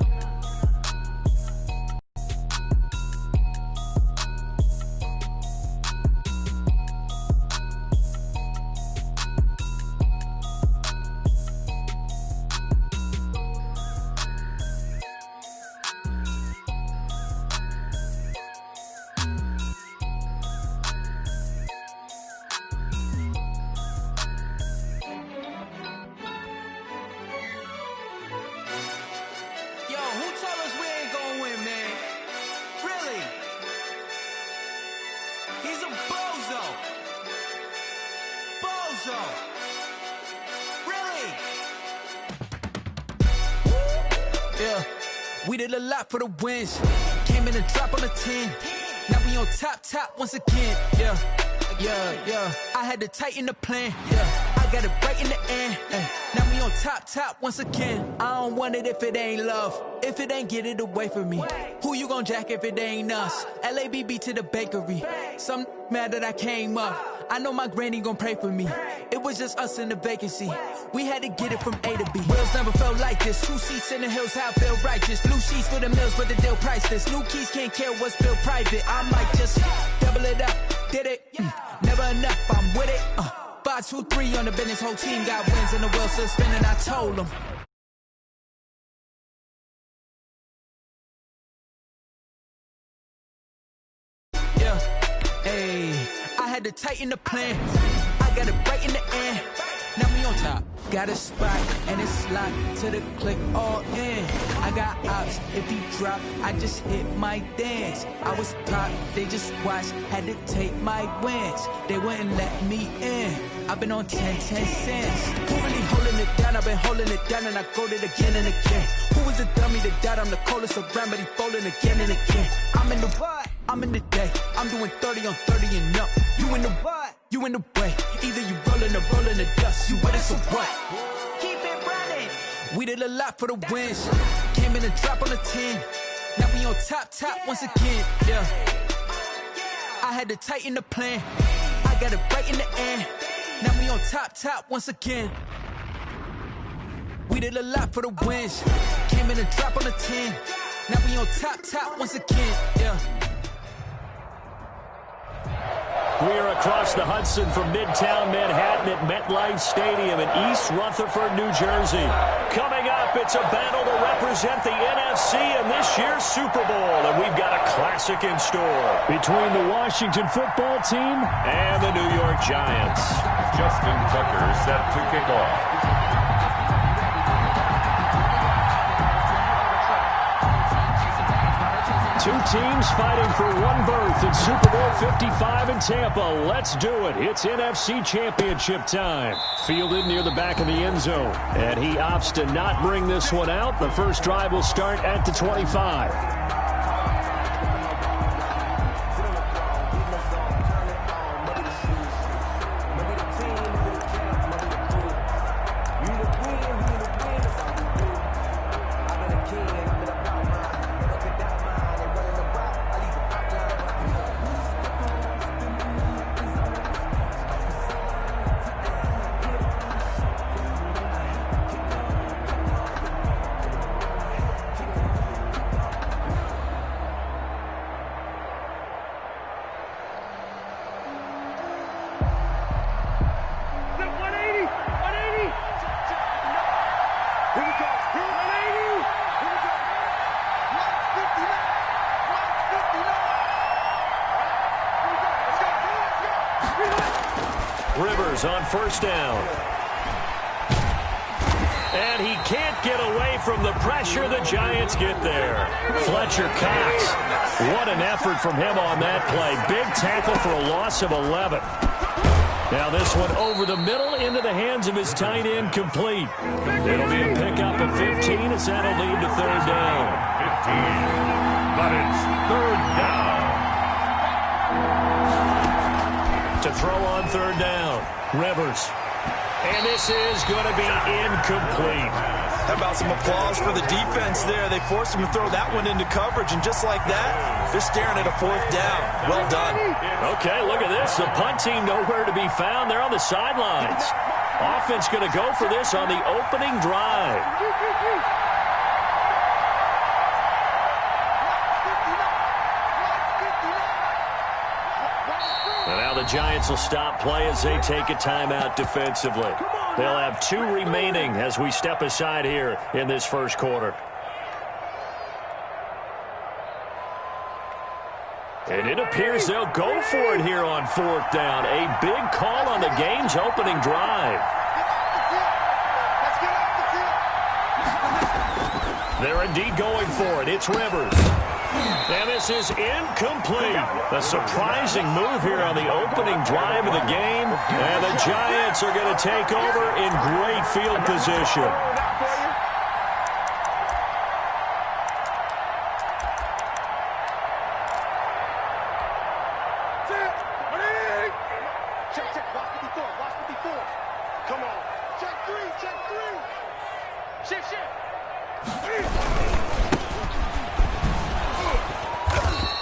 We did a lot for the wins. Came in and drop on the 10. Now we on top once again. Yeah. I had to tighten the plan. Yeah. I got it right in the end. Now we on top once again. I don't want it if it ain't love. If it ain't, get it away from me. Who you gon' jack if it ain't us? LABB to the bakery. Some mad that I came up. I know my granny gon' pray for me. It was just us in the vacancy. We had to get it from A to B. Wheels never felt like this. 2 seats in the hills, how I feel righteous. Blue sheets for the mills, but the deal priceless. New keys can't care what's built private. I might just double it up. Did it? Never enough, I'm with it. 5, 2, 3 on the business. Whole team got wins and the wheels still spinning. I told them. I had to tighten the plan. I got it right in the end. Now we on top. Got a spot and it's locked to the click all in. I got ops. If he drop, I just hit my dance. I was top, they just watched. Had to take my wins. They wouldn't let me in. I've been on 10 cents. Who really holding it down? I've been holding it down and I go it again and again. Who was the dummy that died? I'm the coldest around, but he folding again and again. I'm in the what? I'm in the day. I'm doing 30 on 30 and up. You in the what? You in the way. Either you rolling or rolling the dust. You with it, so what? Keep it running. We did a lot for the wins. Came in and drop on the 10. Now we on top once again. Yeah. I had to tighten the plan. I got it right in the end. Now we on top once again. We did a lot for the wins. Came in and drop on the 10. Now we on top once again. Yeah. We are across the Hudson from Midtown Manhattan at MetLife Stadium in East Rutherford, New Jersey. Coming up, it's a battle to represent the NFC in this year's Super Bowl, and we've got a classic in store between the Washington football team and the New York Giants. Justin Tucker set to kick off. Two teams fighting for one berth in Super Bowl 55 in Tampa. Let's do it. It's NFC Championship time. Fielded near the back of the end zone. And he opts to not bring this one out. The first drive will start at the 25. On first down. And he can't get away from the pressure. The Giants get there. Fletcher Cox. What an effort from him on that play. Big tackle for a loss of 11. Now this one over the middle into the hands of his tight end, complete. It'll be a pickup of 15 as that'll lead to third down. 15. But it's third down. To throw on third down. Rivers. And this is going to be incomplete. How about some applause for the defense there? They forced him to throw that one into coverage, and just like that, they're staring at a fourth down. Well done. Okay, look at this. The punt team nowhere to be found. They're on the sidelines. Offense going to go for this on the opening drive. And now the Giants will stop play as they take a timeout defensively. They'll have 2 remaining as we step aside here in this first quarter. And it appears they'll go for it here on fourth down. A big call on the game's opening drive. They're indeed going for it. It's Rivers. And this is incomplete. A surprising move here on the opening drive of the game. And the Giants are going to take over in great field position.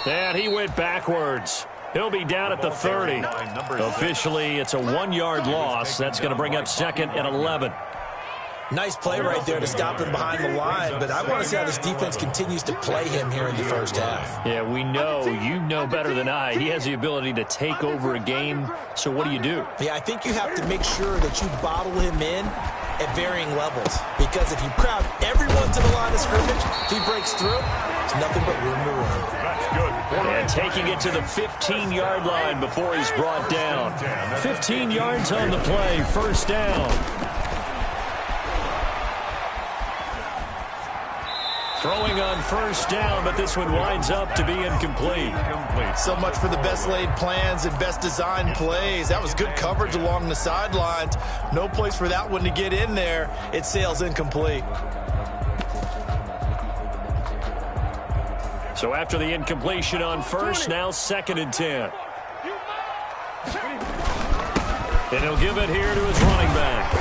And he went backwards. He'll be down at the 30. Officially, it's a 1-yard loss. That's going to bring up second and 11. Nice play right there to stop him behind the line, but I want to see how this defense continues to play him here in the first half. Yeah, we know. You know better than I. He has the ability to take over a game, so what do you do? Yeah, I think you have to make sure that you bottle him in at varying levels, because if you crowd everyone to the line of scrimmage, if he breaks through, it's nothing but room to run. And taking it to the 15-yard line before he's brought down. 15 yards on the play, first down. Throwing on first down, but this one winds up to be incomplete. So much for the best laid plans and best designed plays. That was good coverage along the sidelines. No place for that one to get in there. It sails incomplete. So after the incompletion on first, now second and 10. And he'll give it here to his running back.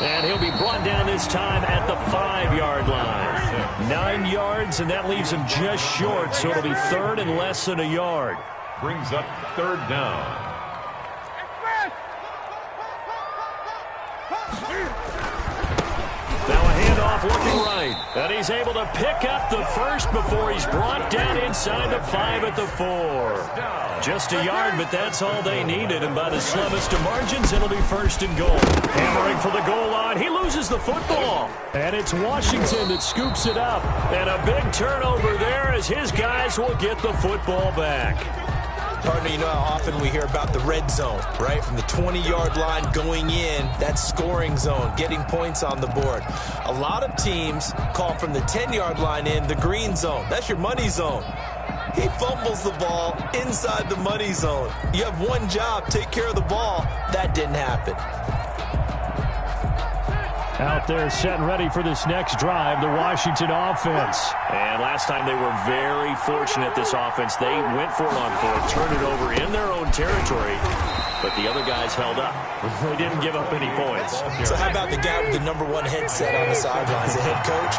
And he'll be brought down this time at the 5-yard line. 9 yards, and that leaves him just short, so it'll be third and less than a yard. Brings up third down. Now a handoff looking right. And he's able to pick up the first before he's brought down inside the 5 at the 4. Just a yard, but that's all they needed. And by the slimmest of margins, it'll be first and goal. Hammering for the goal line. He loses the football. And it's Washington that scoops it up. And a big turnover there as his guys will get the football back. Partner, you know how often we hear about the red zone, right? From the 20-yard line going in, that scoring zone, getting points on the board. A lot of teams call from the 10-yard line in the green zone. That's your money zone. He fumbles the ball inside the money zone. You have one job, take care of the ball. That didn't happen. Out there set and ready for this next drive, the Washington offense. And last time they were very fortunate, this offense. They went for it on fourth, turned it over in their own territory, but the other guys held up. They didn't give up any points. So how about the guy with the number 1 headset on the sidelines, the head coach?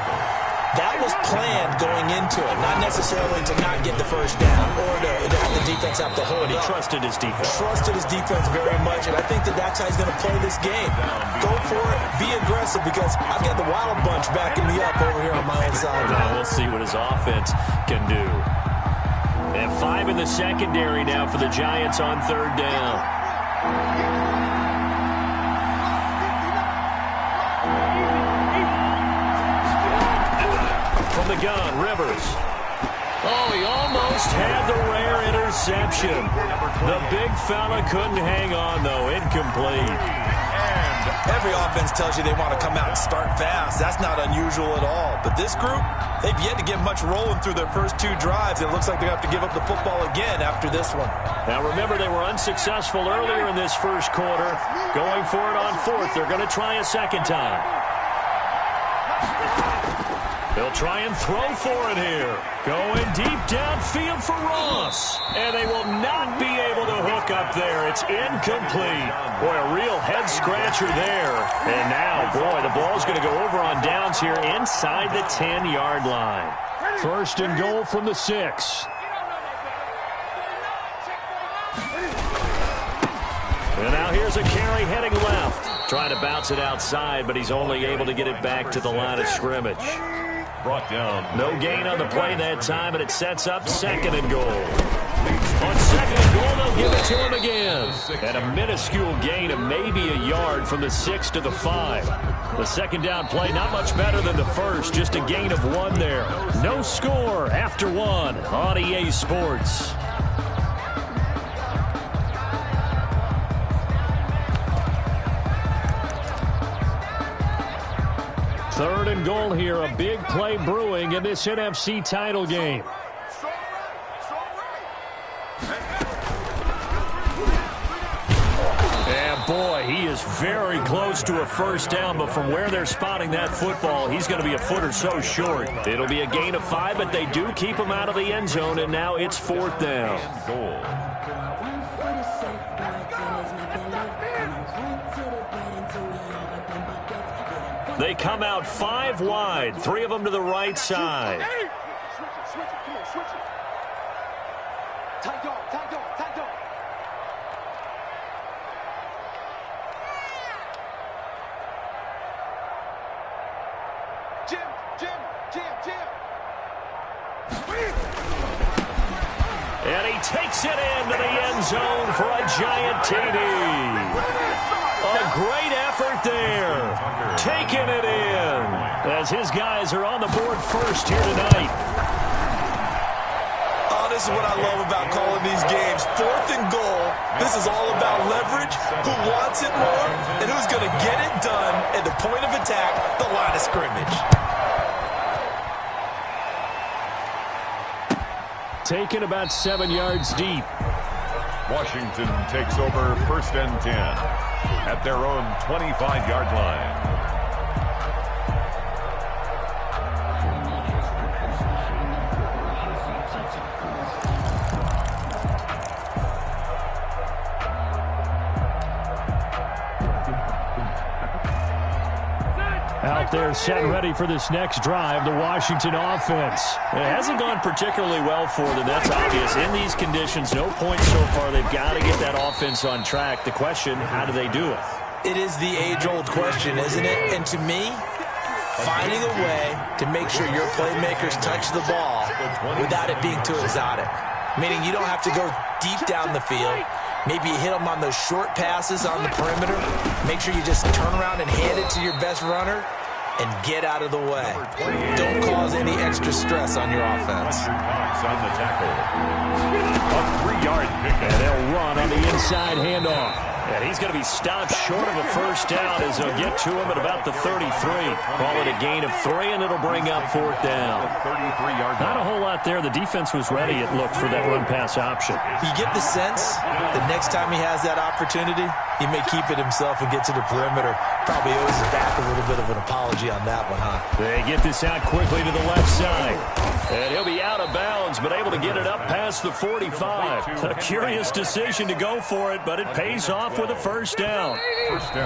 That was planned going into it, not necessarily to not get the first down or to have the defense have to hold it. He trusted his defense. Trusted his defense very much, and I think that's how he's going to play this game. Go for it, be aggressive, because I've got the Wild Bunch backing me up over here on my own side. Now we'll see what his offense can do. And 5 in the secondary now for the Giants on third down. From the gun, Rivers. Oh, he almost had the rare interception. The big fella couldn't hang on, though. Incomplete. Every offense tells you they want to come out and start fast. That's not unusual at all. But this group, they've yet to get much rolling through their first 2 drives. It looks like they have to give up the football again after this one. Now, remember, they were unsuccessful earlier in this first quarter. Going for it on fourth. They're going to try a second time. They'll try and throw for it here. Going deep downfield for Ross. And they will not be able to hook up there. It's incomplete. Boy, a real head-scratcher there. And now, boy, the ball's going to go over on downs here inside the 10-yard line. First and goal from the 6. And now here's a carry heading left. Trying to bounce it outside, but he's only able to get it back to the line of scrimmage. Brought down. No gain on the play that time, and it sets up second and goal. On second and goal, they'll give it to him again. And a minuscule gain of maybe a yard from the 6 to the 5. The second down play, not much better than the first, just a gain of 1 there. No score after 1 on EA Sports. Third and goal here, a big play brewing in this NFC title game. And boy, he is very close to a first down, but from where they're spotting that football, he's going to be a foot or so short. It'll be a gain of 5, but they do keep him out of the end zone, and now it's 4th down. Goal. They come out 5 wide, 3 of them to the right side. Switch it, come on, switch it. Tight dog. Jim. And he takes it into the end zone for a giant TD. A great effort there. Taking it in as his guys are on the board first here tonight. Oh, this is what I love about calling these games. 4th and goal. This is all about leverage, who wants it more, and who's going to get it done at the point of attack, the line of scrimmage. Taken about 7 yards deep. Washington takes over 1st and 10 at their own 25-yard line. Out there set ready for this next drive, the Washington offense. It hasn't gone particularly well for them, that's obvious. In these conditions, no points so far. They've got to get that offense on track. The question, how do they do it? It is the age-old question, isn't it? And to me, finding a way to make sure your playmakers touch the ball without it being too exotic. Meaning you don't have to go deep down the field. Maybe you hit them on those short passes on the perimeter. Make sure you just turn around and hand it to your best runner and get out of the way. Don't cause any extra stress on your offense. On the tackle. A 3-yard pick. And they'll run on the inside handoff. And he's going to be stopped short of a first down as they'll get to him at about the 33. Call it a gain of 3, and it'll bring up 4th down. 33-yard. Not a whole lot there. The defense was ready, it looked, for that run-pass option. You get the sense that next time he has that opportunity, he may keep it himself and get to the perimeter. Probably owes his back a little bit of an apology on that one, huh? They get this out quickly to the left side. And he'll be out of bounds, but able to get it up past the 45. A curious decision to go for it, but it pays off with a first down.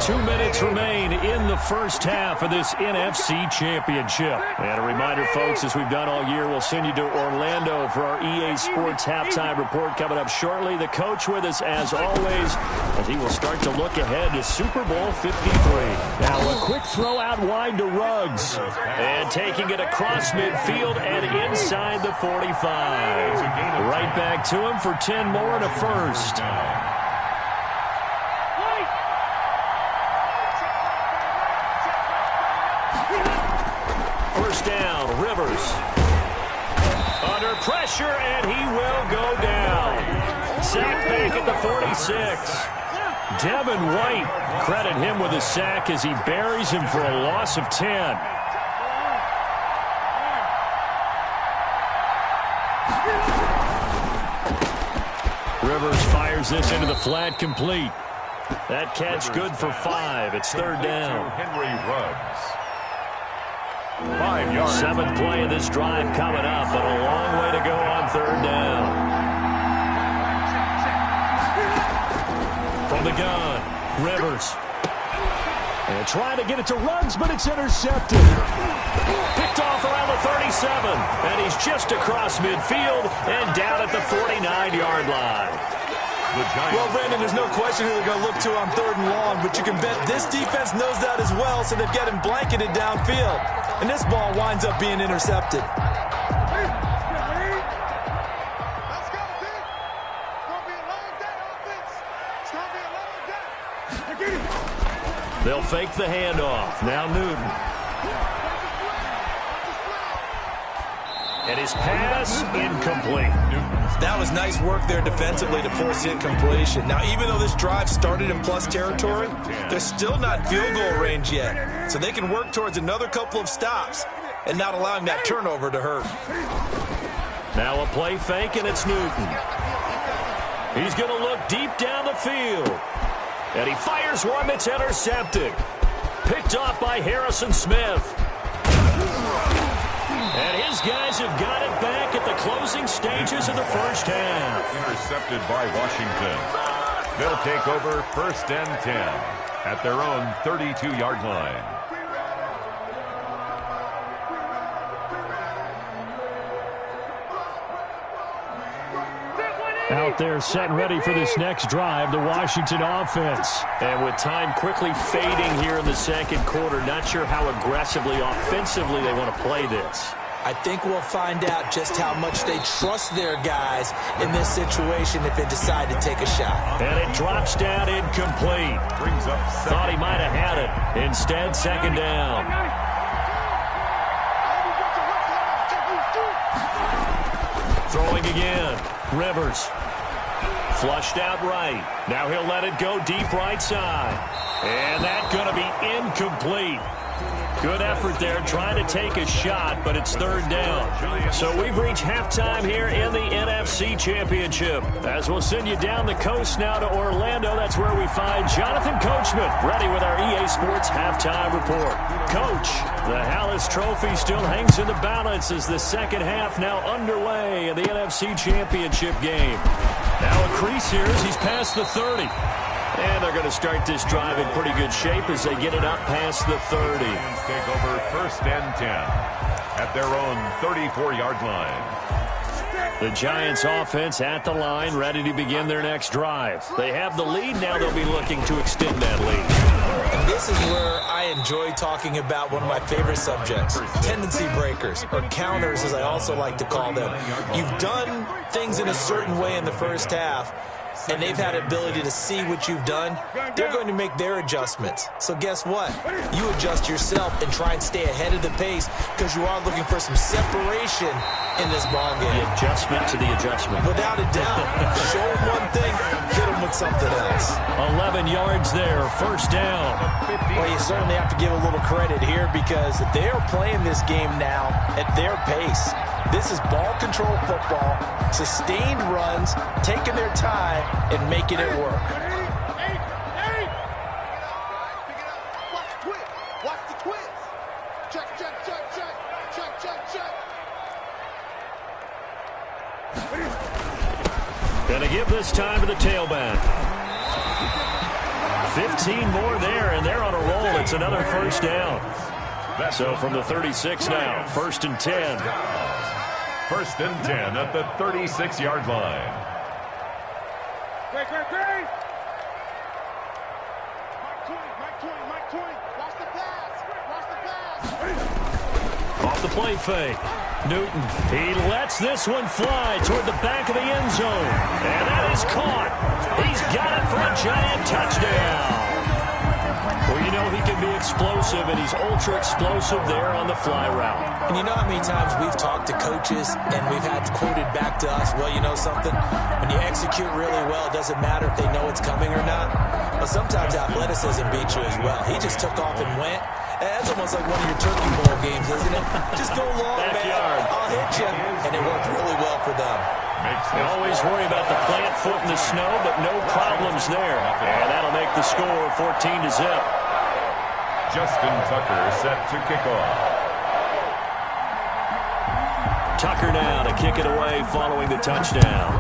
2 minutes remain in the first half of this NFC Championship. And a reminder, folks, as we've done all year, we'll send you to Orlando for our EA Sports halftime report coming up shortly. The coach with us, as always, as he will start to look ahead to Super Bowl 53. Now a quick throw out wide to Ruggs. And taking it across midfield and inside the 45. Right back to him for 10 more and a first. First down, Rivers. Under pressure, and he will go down. Sacked back at the 46. Devin White, credit him with a sack as he buries him for a loss of 10. Rivers fires this into the flat, complete. That catch good for 5. It's 3rd down. Henry Ruggs. 5 yards. Seventh play of this drive coming up, but a long way to go on third down. From the gun, Rivers. And trying to get it to Ruggs, but it's intercepted. Picked off around the 37, and he's just across midfield and down at the 49-yard line. Well, Brandon, there's no question who they're going to look to on third and long, but you can bet this defense knows that as well, so they've got him blanketed downfield. And this ball winds up being intercepted. They'll fake the handoff. Now Newton. And his pass incomplete. That was nice work there defensively to force the incompletion. Now, even though this drive started in plus territory, they're still not in field goal range yet. So they can work towards another couple of stops and not allowing that turnover to hurt. Now a play fake, and it's Newton. He's going to look deep down the field. And he fires one that's intercepted. Picked off by Harrison Smith. And his guys have got it back at the closing stages of the first half. Intercepted by Washington. They'll take over 1st and 10 at their own 32-yard line. Out there set and ready for this next drive, the Washington offense. And with time quickly fading here in the second quarter, not sure how aggressively, offensively they want to play this. I think we'll find out just how much they trust their guys in this situation if they decide to take a shot. And it drops down incomplete. Brings up second. Thought he might have had it. Instead, second down. Throwing again. Rivers. Flushed out right. Now he'll let it go deep right side. And that's going to be incomplete. Good effort there trying to take a shot, but it's third down. So we've reached halftime here in the NFC Championship. As we'll send you down the coast now to Orlando, that's where we find Jonathan Coachman, ready with our EA Sports Halftime Report. Coach, the Hallis Trophy still hangs in the balance as the second half now underway in the NFC Championship game. Now a crease here as he's past the 30. And they're going to start this drive in pretty good shape as they get it up past the 30. Take over 1st and 10 at their own 34-yard line. The Giants offense at the line, ready to begin their next drive. They have the lead. Now they'll be looking to extend that lead. And this is where I enjoy talking about one of my favorite subjects, tendency breakers, or counters as I also like to call them. You've done things in a certain way in the first half, and they've had ability to see what you've done. They're going to make their adjustments. So guess what? You adjust yourself and try and stay ahead of the pace because you are looking for some separation in this ball game. The adjustment to the adjustment. Without a doubt. Show them one thing, hit them with something else. 11 yards there, first down. Well, you certainly have to give a little credit here because they are playing this game now at their pace. This is ball control football, sustained runs, taking their time, and making it work. Watch the twist. Check, check, check, check. Check, check, check. Gonna give this time to the tailback. 15 more there, and they're on a roll. It's another first down. So from the 36 now, 1st and 10. 1st and 10 at the 36-yard line. Great, great, great. Mike 20. Watch the pass. Off the play fake. Newton, he lets this one fly toward the back of the end zone. And that is caught. He's got it for a Giant touchdown. Well, you know he can be explosive, and he's ultra-explosive there on the fly route. And you know how many times we've talked to coaches and we've had quoted back to us, well, you know something? When you execute really well, it doesn't matter if they know it's coming or not. But sometimes athleticism beats you as well. He just took off and went. That's almost like one of your Turkey Bowl games, isn't it? Just go long, Backyard. man. I'll hit you. And it worked really well for them. They always worry about the plant foot in the snow, but no problems there. And that'll make the score 14-0. Justin Tucker set to kick off. Tucker now to kick it away following the touchdown.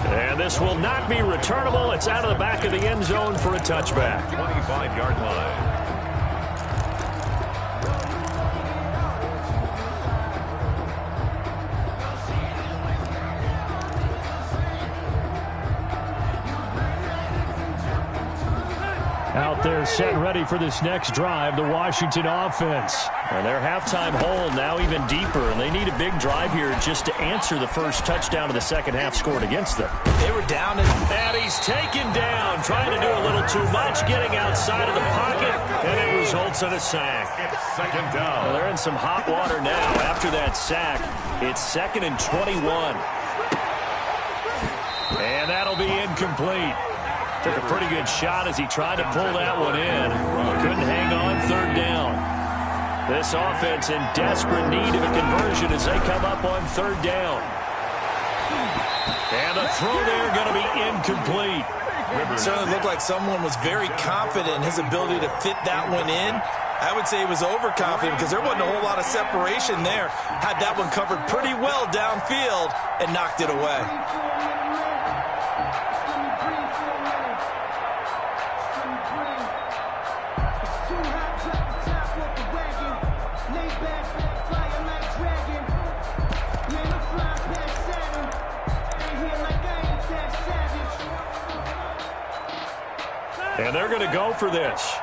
And this will not be returnable. It's out of the back of the end zone for a touchback. 25-yard line. Out there set and ready for this next drive, the Washington offense. And their halftime hole now even deeper, and they need a big drive here just to answer the first touchdown of the second half scored against them. They were down, and he's taken down, trying to do a little too much, getting outside of the pocket, and it results in a sack. Second down. Well, they're in some hot water now. After that sack, it's 2nd and 21. And that'll be incomplete. Took a pretty good shot as he tried to pull that one in. Couldn't hang on 3rd down. This offense in desperate need of a conversion as they come up on 3rd down. And the throw there going to be incomplete. It certainly looked like someone was very confident in his ability to fit that one in. I would say he was overconfident because there wasn't a whole lot of separation there. Had that one covered pretty well downfield and knocked it away. And they're going to go for this.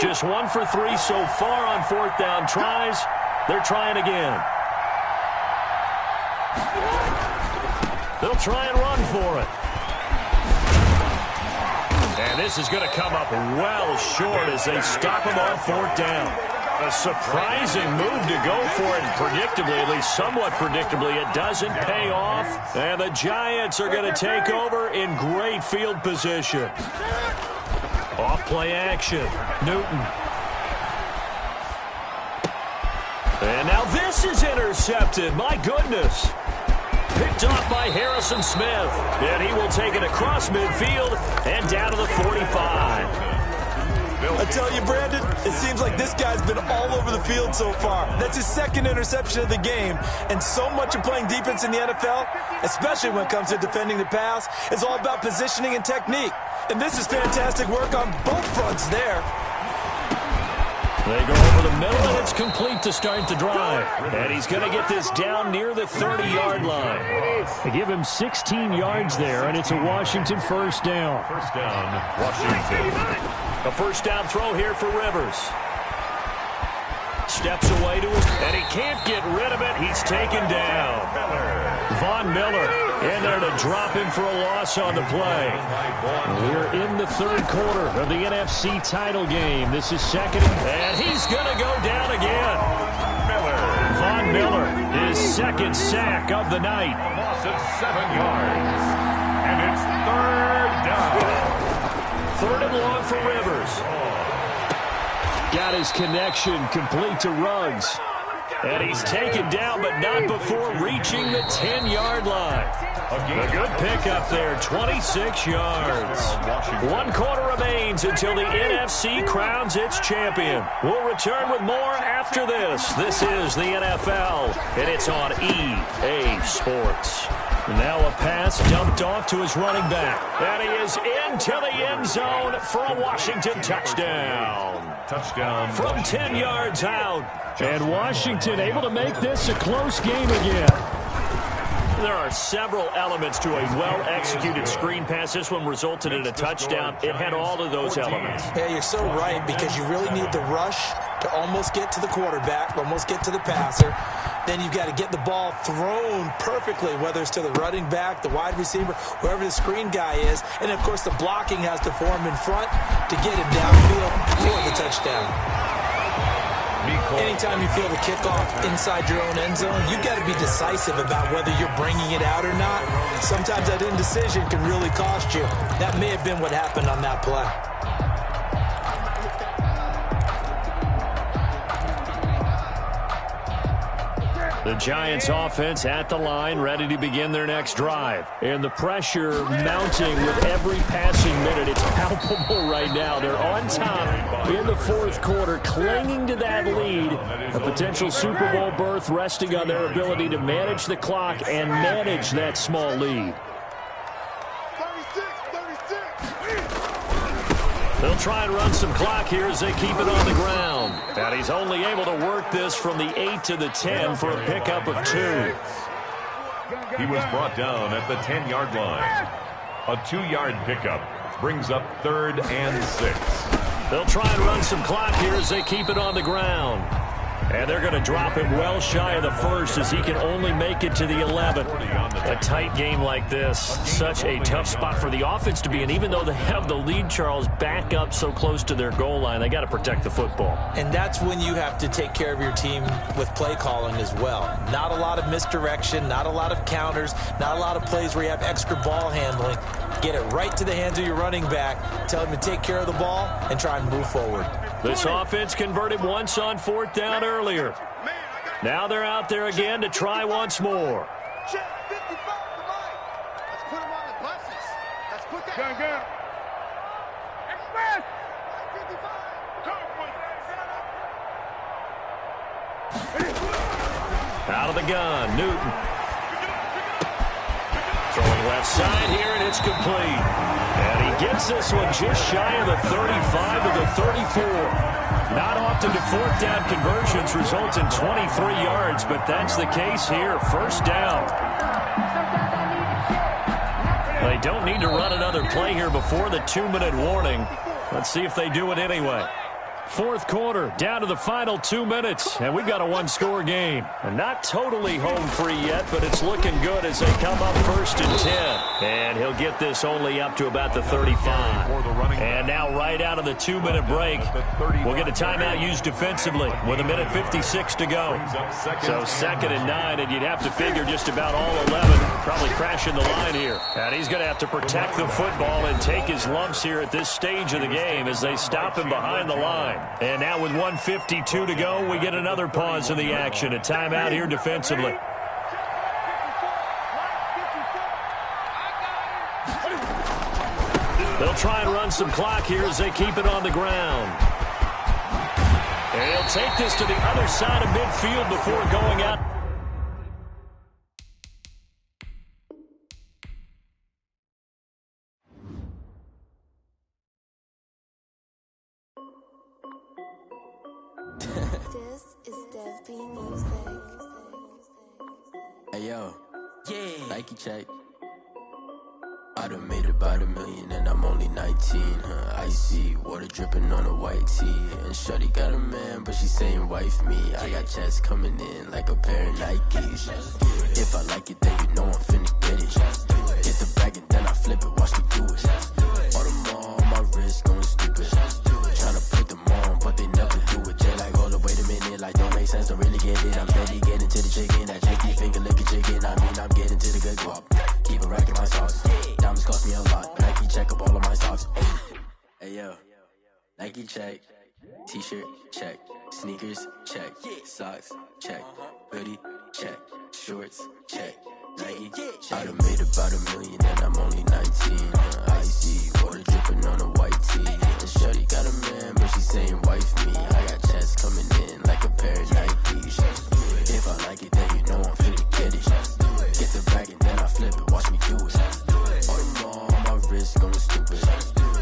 Just 1 for 3 so far on 4th down tries. They're trying again. They'll try and run for it. And this is going to come up well short as they stop him on 4th down. A surprising move to go for it predictably, at least somewhat predictably. It doesn't pay off. And the Giants are going to take over in great field position. Off-play action. Newton. And now this is intercepted. My goodness. Picked off by Harrison Smith. And he will take it across midfield and down to the 45. I tell you, Brandon, it seems like this guy's been all over the field so far. That's his 2nd interception of the game. And so much of playing defense in the NFL, especially when it comes to defending the pass, is all about positioning and technique. And this is fantastic work on both fronts there. They go over the middle, and it's complete to start the drive. And he's going to get this down near the 30-yard line. They give him 16 yards there, and it's a Washington 1st down. 1st down, Washington. A 1st down throw here for Rivers. Steps away to his, and he can't get rid of it. He's taken down. Von Miller in there to drop him for a loss on the play. We're in the 3rd quarter of the NFC title game. This is 2nd, and he's going to go down again. Von Miller, his 2nd sack of the night. A loss of 7 yards. And it's 3rd down. 3rd and long for Rivers. Got his connection complete to Ruggs. And he's taken down, but not before reaching the 10-yard line. A good pickup there, 26 yards. 1 quarter remains until the NFC crowns its champion. We'll return with more after this. This is the NFL, and it's on EA Sports. Now a pass dumped off to his running back. And he is into the end zone for a Washington touchdown. Touchdown. From 10 yards out. And Washington able to make this a close game again. There are several elements to a well-executed screen pass. This one resulted in a touchdown. It had all of those elements. Yeah, you're so right, because you really need the rush to almost get to the quarterback, almost get to the passer. Then you've got to get the ball thrown perfectly, whether it's to the running back, the wide receiver, whoever the screen guy is. And, of course, the blocking has to form in front to get him downfield for the touchdown. Anytime you feel the kickoff inside your own end zone, you've got to be decisive about whether you're bringing it out or not. Sometimes that indecision can really cost you. That may have been what happened on that play. The Giants offense at the line, ready to begin their next drive. And the pressure mounting with every passing minute. It's palpable right now. They're on top in the fourth quarter, clinging to that lead. A potential Super Bowl berth resting on their ability to manage the clock and manage that small lead. They'll try and run some clock here as they keep it on the ground. And he's only able to work this from the 8 to the 10 for a pickup of 2. He was brought down at the 10-yard line. A 2-yard pickup brings up 3rd and 6. They'll try and run some clock here as they keep it on the ground. And they're going to drop him well shy of the first as he can only make it to the 11. A tight game like this, such a tough spot for the offense to be in. Even though they have the lead, Charles, back up so close to their goal line, they got to protect the football. And that's when you have to take care of your team with play calling as well. Not a lot of misdirection, not a lot of counters, not a lot of plays where you have extra ball handling. Get it right to the hands of your running back, tell him to take care of the ball, and try and move forward. This offense converted once on 4th down earlier. Now they're out there again to try once more. Out of the gun, Newton. Throwing left side here, and it's complete. And he gets this one just shy of the 35 to the 34. Not often do 4th down conversions result in 23 yards, but that's the case here. First down. They don't need to run another play here before the 2-minute warning. Let's see if they do it anyway. Fourth quarter, down to the final 2 minutes, and we've got a one-score game. And not totally home free yet, but it's looking good as they come up 1st and 10. And he'll get this only up to about the 35. And now right out of the 2-minute break, we'll get a timeout used defensively with 1:56 to go. So 2nd and 9, and you'd have to figure just about all 11 probably crashing the line here. And he's going to have to protect the football and take his lumps here at this stage of the game as they stop him behind the line. And now with 1:52 to go, we get another pause in the action. A timeout here defensively. They'll try and run some clock here as they keep it on the ground. And he'll take this to the other side of midfield before going out. This is Dev B Music. Hey yo, yeah, Nike check. I done made about $1 million and I'm only 19. Icy water dripping on a white tee. And shorty got a man, but she saying wife me. I got checks coming in like a pair of Nikes. If I like it, then you know I'm finna get it. Get the bag and then I flip it, watch me do it. All them on my wrist going stupid. Tryna put them on, but they never do it. They like, hold up, wait a minute, like don't make sense, don't really get it. I'm steady getting to the chicken, that chicky finger licking chicken. I mean, I'm getting to the good guap. Keep a rack in my socks. Diamonds cost me a lot. Nike check up all of my socks. Hey yo, Nike check. T-shirt check. Sneakers check. Socks check. Hoodie check. Shorts check. Nike. I done made about $1 million and I'm only 19. Icy water dripping on a white tee. And shorty got a man, but she saying wife me. I got checks coming in like a pair of Nikes. If I like it, then you know I'm finna get it. Get the bag and then I flip it, watch me do it. All them on my wrist going stupid.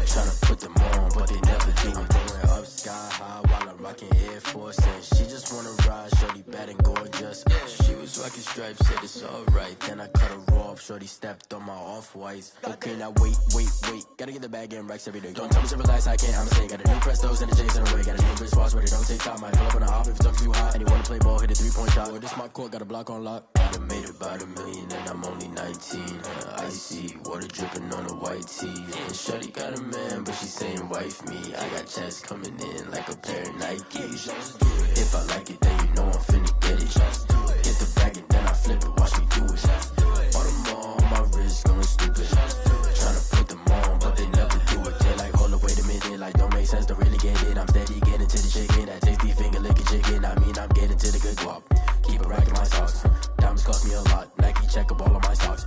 Tryna put them on, but they never do it. Going up sky high while I'm rocking Air Force. And she just wanna ride, shorty bad and gorgeous. She was rocking stripes, said it's alright. Then I cut her off, shorty stepped on my off-whites. Okay, now wait. Gotta get the bag and racks every day. Don't tell me to relax, I can't, I'ma say. Got a new Prestos and the J's in the way. Got a new wristwatch, but it don't take time. I pull up on the hop if it's up too hot. And you wanna play ball, hit a 3-point shot. Well, this my court, got a block on lock. I done made about $1 million and I'm only 19. Icy water dripping on a white tee. And shorty got a man, but she saying wife me. I got checks coming in like a pair of Nikes. If I like it, then you know I'm finna get it. Get the bag and then I flip it, watch me do it. All them on my wrist going stupid. Tryna put them on, but they never do it. They like, hold up, wait a minute, like don't make sense, don't really get it. I'm steady getting to the chicken, that tasty finger licking chicken. I mean, I'm getting to the good guap. keep a rack in my socks. Diamonds cost me a lot. Nike check up all of my stocks.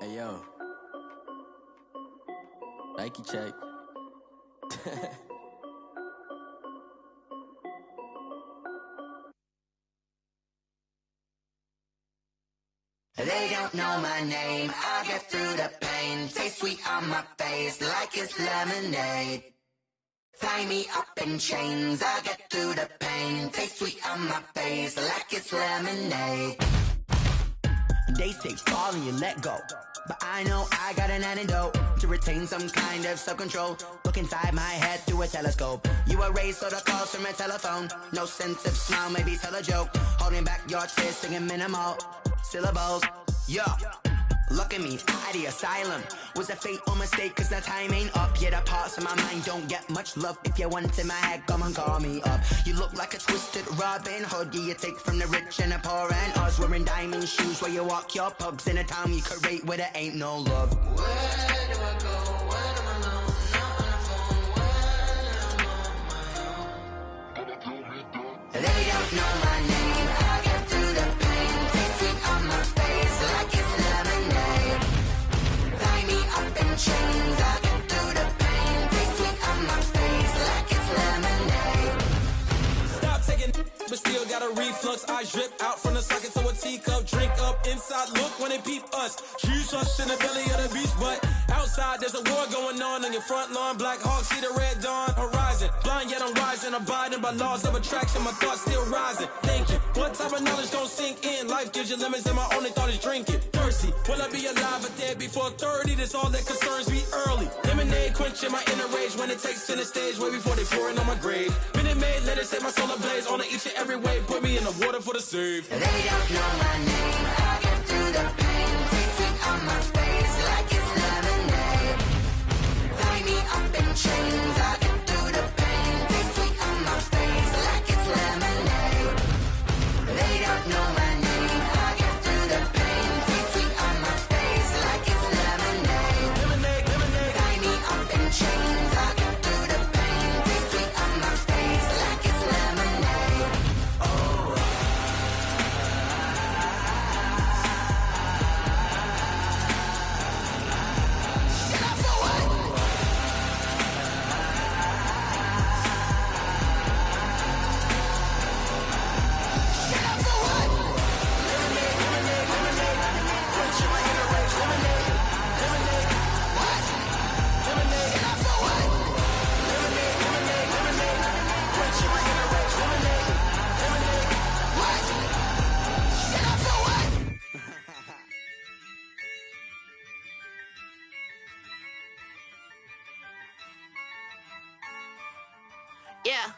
Hey yo, Nike check. They don't know my name, I get through the pain. Taste sweet on my face like it's lemonade. Tie me up in chains, I get through the pain. Taste sweet on my face like it's lemonade. They say fall and you let go, but I know I got an antidote to retain some kind of self-control. Look inside my head through a telescope. You erase all the calls from a telephone. No sense of smile, maybe tell a joke. Holding back your tears, singing minimal syllables. Yeah, look at me, at the asylum. Was a fate or mistake, cause the time ain't up. Yet the parts of my mind don't get much love. If you want in my head, come and call me up. You look like a twisted Robin Hood. Yeah, you take from the rich and the poor and us. Wearing diamond shoes where you walk your pugs in a town you create where there ain't no love. Where do I go when I'm alone? Not on the phone, when I'm on my own. They don't know my name, I get through the pain. Taste sweet on my face like it's lemonade. Tie me up in chains, I get through the pain. Taste sweet on my face like it's lemonade. Stop taking, but still got a reflux. I drip out from the socket to a teacup. Drink up inside, look when they peep us. Choose us in the belly of the beast, but outside there's a war going on your front lawn. Black Hawk, see the red dawn horizon. Blind yet I'm rising, abiding by laws of attraction. My thoughts still rising, thinking what type of knowledge don't sink in. Life gives you limits and my only thought is drinking. Thirsty, will I be alive or dead before 30? That's all that concerns me early. Lemonade quenching my inner rage when it takes center stage way before they pour it on my grave. Minute Maid, let it set my soul ablaze on each and every way. Put me in the water for the save. They don't know my name, I get through the pain. Taste sweet on my face like it's lemonade. Tie me up in chains, I get through the pain. Taste sweet on my face like it's lemonade. They don't know my name, I get through the pain. Taste sweet on my face like it's lemonade. Lemonade, tie me up in chains, I get through the pain. Taste sweet on my face like it's lemonade. Oh. Yeah,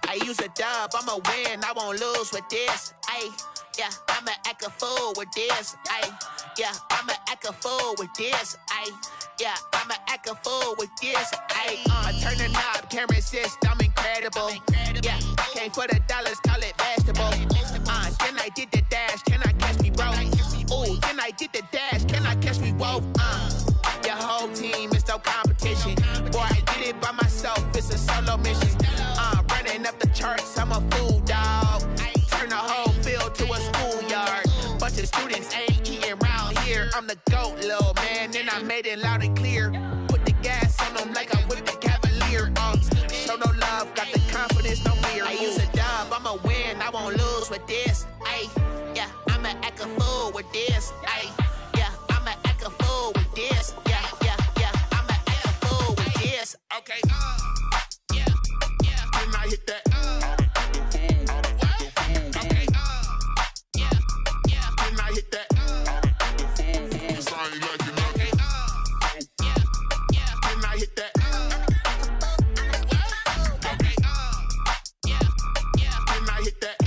I use a dub, I'ma win, I won't lose with this. Yeah, I'ma act a fool with this. Yeah, I'ma act a fool with this. Yeah, I'ma act a fool with this. I turn the knob, can't resist, I'm incredible. Yeah, came for the dollars, call it vegetable. Then I did the dash, can I catch me, bro? Ooh, then I did the dash, can I catch me, whoa? Your whole team is no competition. Boy, I did it by myself, it's a solo mission. Running up the charts, I'm a fool, dog. Turn the whole field to a schoolyard. Bunch of students ain't eating round here. I'm the GOAT, little man, and I made it loud and clear. Put the gas on them like I'm with the Cavalier. Show no love, got the confidence, no fear. I use a dub, I'ma win, I won't lose with this. Yeah, I'ma act a fool with this. Yeah, I'ma act a fool with this. Yeah, I'ma act a fool with this. Okay, yeah, when I hit that. Okay, yeah, when I hit that. When I hit that. Okay, when I hit that.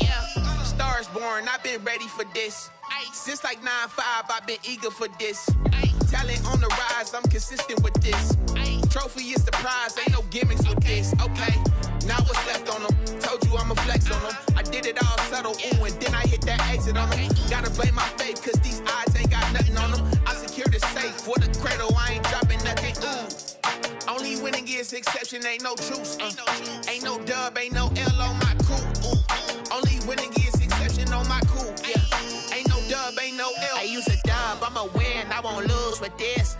Yeah, Stars born, I've been ready for this. Since like 9-5, I've been eager for this. Talent on the rise, I'm consistent with this. Trophy is the prize, ain't no gimmicks with this. Okay, now what's left on them? Told you I'ma flex on them. I did it all subtle, ooh, and then I hit that exit on them. Gotta blame my faith, cause these eyes ain't got nothing on them. I secured the safe with a cradle, I ain't dropping nothing, ooh. Only winning is exception, ain't no truce. Ain't no dub dub, ain't no L on my coupe. Only winning gets exception on my coupe. Yeah. Ain't no dub, ain't no L. I use a dub, I'ma win, I won't lose with this.